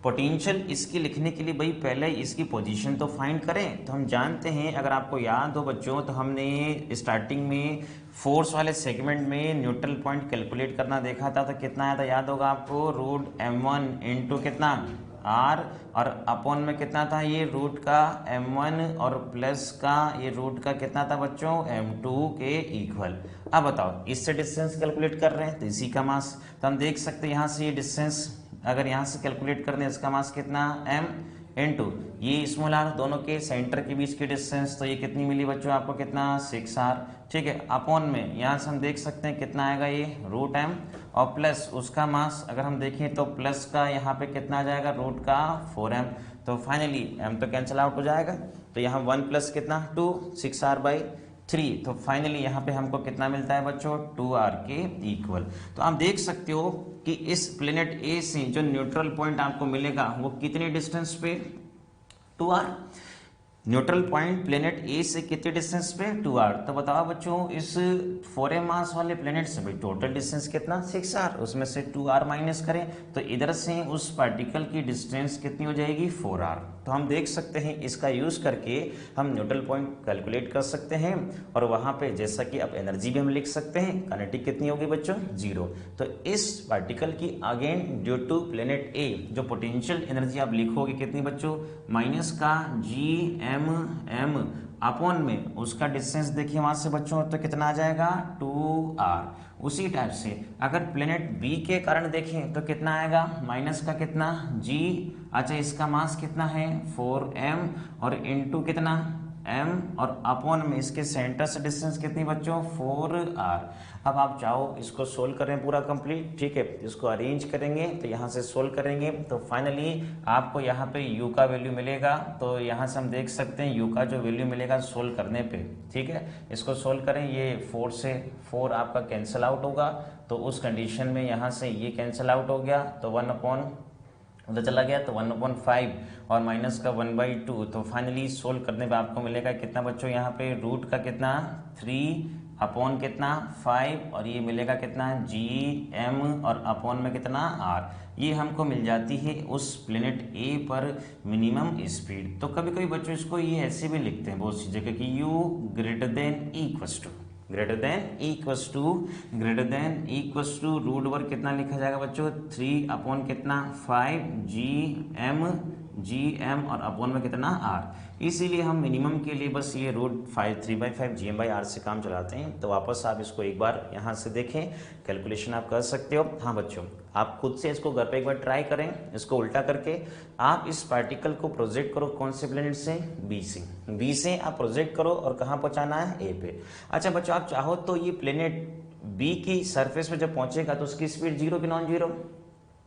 पोटेंशियल इसकी लिखने के लिए भाई पहले इसकी पोजीशन तो फाइंड करें। तो हम जानते हैं, अगर आपको याद हो बच्चों, तो हमने स्टार्टिंग में फोर्स वाले सेगमेंट में न्यूट्रल पॉइंट कैलकुलेट करना देखा था। तो कितना आया था, याद होगा आपको, √m1 इंटू कितना, r, और अपॉन में कितना था, ये रूट का m1 और प्लस का ये रूट का कितना था बच्चों, m2 के इक्वल। अब बताओ, इससे डिस्टेंस कैलकुलेट कर रहे हैं तो इसी का मास। तो हम देख सकते हैं यहाँ से ये डिस्टेंस अगर यहाँ से कैलकुलेट करने, इसका मास कितना, m इंटू ये स्मॉल r, दोनों के सेंटर के बीच की डिस्टेंस, तो ये कितनी मिली बच्चों आपको, कितना, 6r। ठीक है, अपॉन में यहाँ से हम देख सकते हैं कितना आएगा, ये √m, और प्लस उसका मास अगर हम देखें तो प्लस का यहाँ पे कितना आ जाएगा, रूट का 4m। तो फाइनली m तो कैंसिल आउट हो जाएगा, तो यहाँ 1 प्लस कितना, 2, 6r/3। तो फाइनली यहाँ पे हमको कितना मिलता है बच्चों, 2r के इक्वल। तो आप देख सकते हो कि इस प्लेनेट ए से जो न्यूट्रल पॉइंट आपको मिलेगा वो कितने डिस्टेंस पे, 2r। न्यूट्रल पॉइंट प्लेनेट ए से कितने डिस्टेंस पे, 2r। तो बताओ बच्चों, इस 4m मास वाले प्लेनेट से भाई टोटल डिस्टेंस कितना, 6r, उसमें से 2r माइनस करें तो इधर से उस पार्टिकल की डिस्टेंस कितनी हो जाएगी, 4r। तो तो हम देख सकते हैं इसका यूज़ करके हम न्यूट्रल पॉइंट कैलकुलेट कर सकते हैं और वहाँ पे जैसा कि अब एनर्जी भी हम लिख सकते हैं, काइनेटिक कितनी होगी बच्चों 0। तो इस पार्टिकल की अगेन ड्यू टू प्लेनेट ए जो पोटेंशियल एनर्जी आप लिखोगे कितनी बच्चों, माइनस का Gm अपॉन में उसका डिस्टेंस देखिए वहां से बच्चों तो कितना आ जाएगा 2r। उसी टाइप से अगर प्लेनेट बी के कारण देखें तो कितना आएगा, माइनस का कितना g, अच्छा इसका मास कितना है 4m और इनटू कितना m और अपॉन में इसके सेंटर से डिस्टेंस कितनी बच्चों 4r। अब आप चाहो इसको सोल्व करें पूरा कंप्लीट, ठीक है, इसको अरेंज करेंगे तो यहाँ से सोल्व करेंगे तो फाइनली आपको यहाँ पे u का वैल्यू मिलेगा। तो यहाँ से हम देख सकते हैं u का जो वैल्यू मिलेगा सोल्व करने पे, ठीक है, इसको सोल्व करें, ये 4 से 4 आपका कैंसिल आउट होगा तो उस कंडीशन में यहाँ से ये कैंसिल आउट हो गया तो 1 अपॉन उधर चला गया तो 1/5 और माइनस का 1/2। तो फाइनली सोल्व करने पे आपको मिलेगा कितना बच्चों, यहाँ पे रूट का कितना 3 अपॉन कितना 5 और ये मिलेगा कितना Gm और अपॉन में कितना r। ये हमको मिल जाती है उस प्लेनेट ए पर मिनिमम स्पीड। तो कभी कभी बच्चों इसको ये ऐसे भी लिखते हैं बहुत सी जगह कि u greater than equals to root work कितना लिखा जाएगा बच्चों 3 अपॉन कितना 5 Gm और अपॉन में कितना r। इसीलिए हम मिनिमम के लिए बस ये रूट 3/5 Gm/r से काम चलाते हैं। तो वापस आप इसको एक बार यहाँ से देखें, कैलकुलेशन आप कर सकते हो। हाँ बच्चों, आप खुद से इसको घर पे एक बार ट्राई करें, इसको उल्टा करके आप इस पार्टिकल को प्रोजेक्ट करो कौन से प्लेनेट से, बी से आप प्रोजेक्ट करो और कहाँ पहुँचाना है ए पे। अच्छा बच्चों, आप चाहो तो ये प्लेनेट बी की सरफेस पे जब पहुंचेगा तो उसकी स्पीड 0 की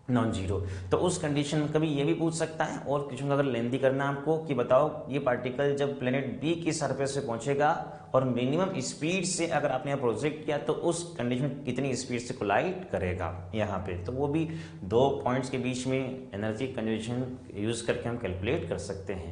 नॉन जीरो। तो उस कंडीशन में कभी ये भी पूछ सकता है और क्वेश्चन अगर लेंथी करना है आपको कि बताओ ये पार्टिकल जब प्लेनेट बी की सरफेस पे पहुंचेगा और मिनिमम स्पीड से अगर आपने यहाँ प्रोजेक्ट किया तो उस कंडीशन में कितनी स्पीड से कोलाइड करेगा यहाँ पे। तो वो भी 2 पॉइंट्स के बीच में एनर्जी कंजर्वेशन यूज करके हम कैलकुलेट कर सकते हैं।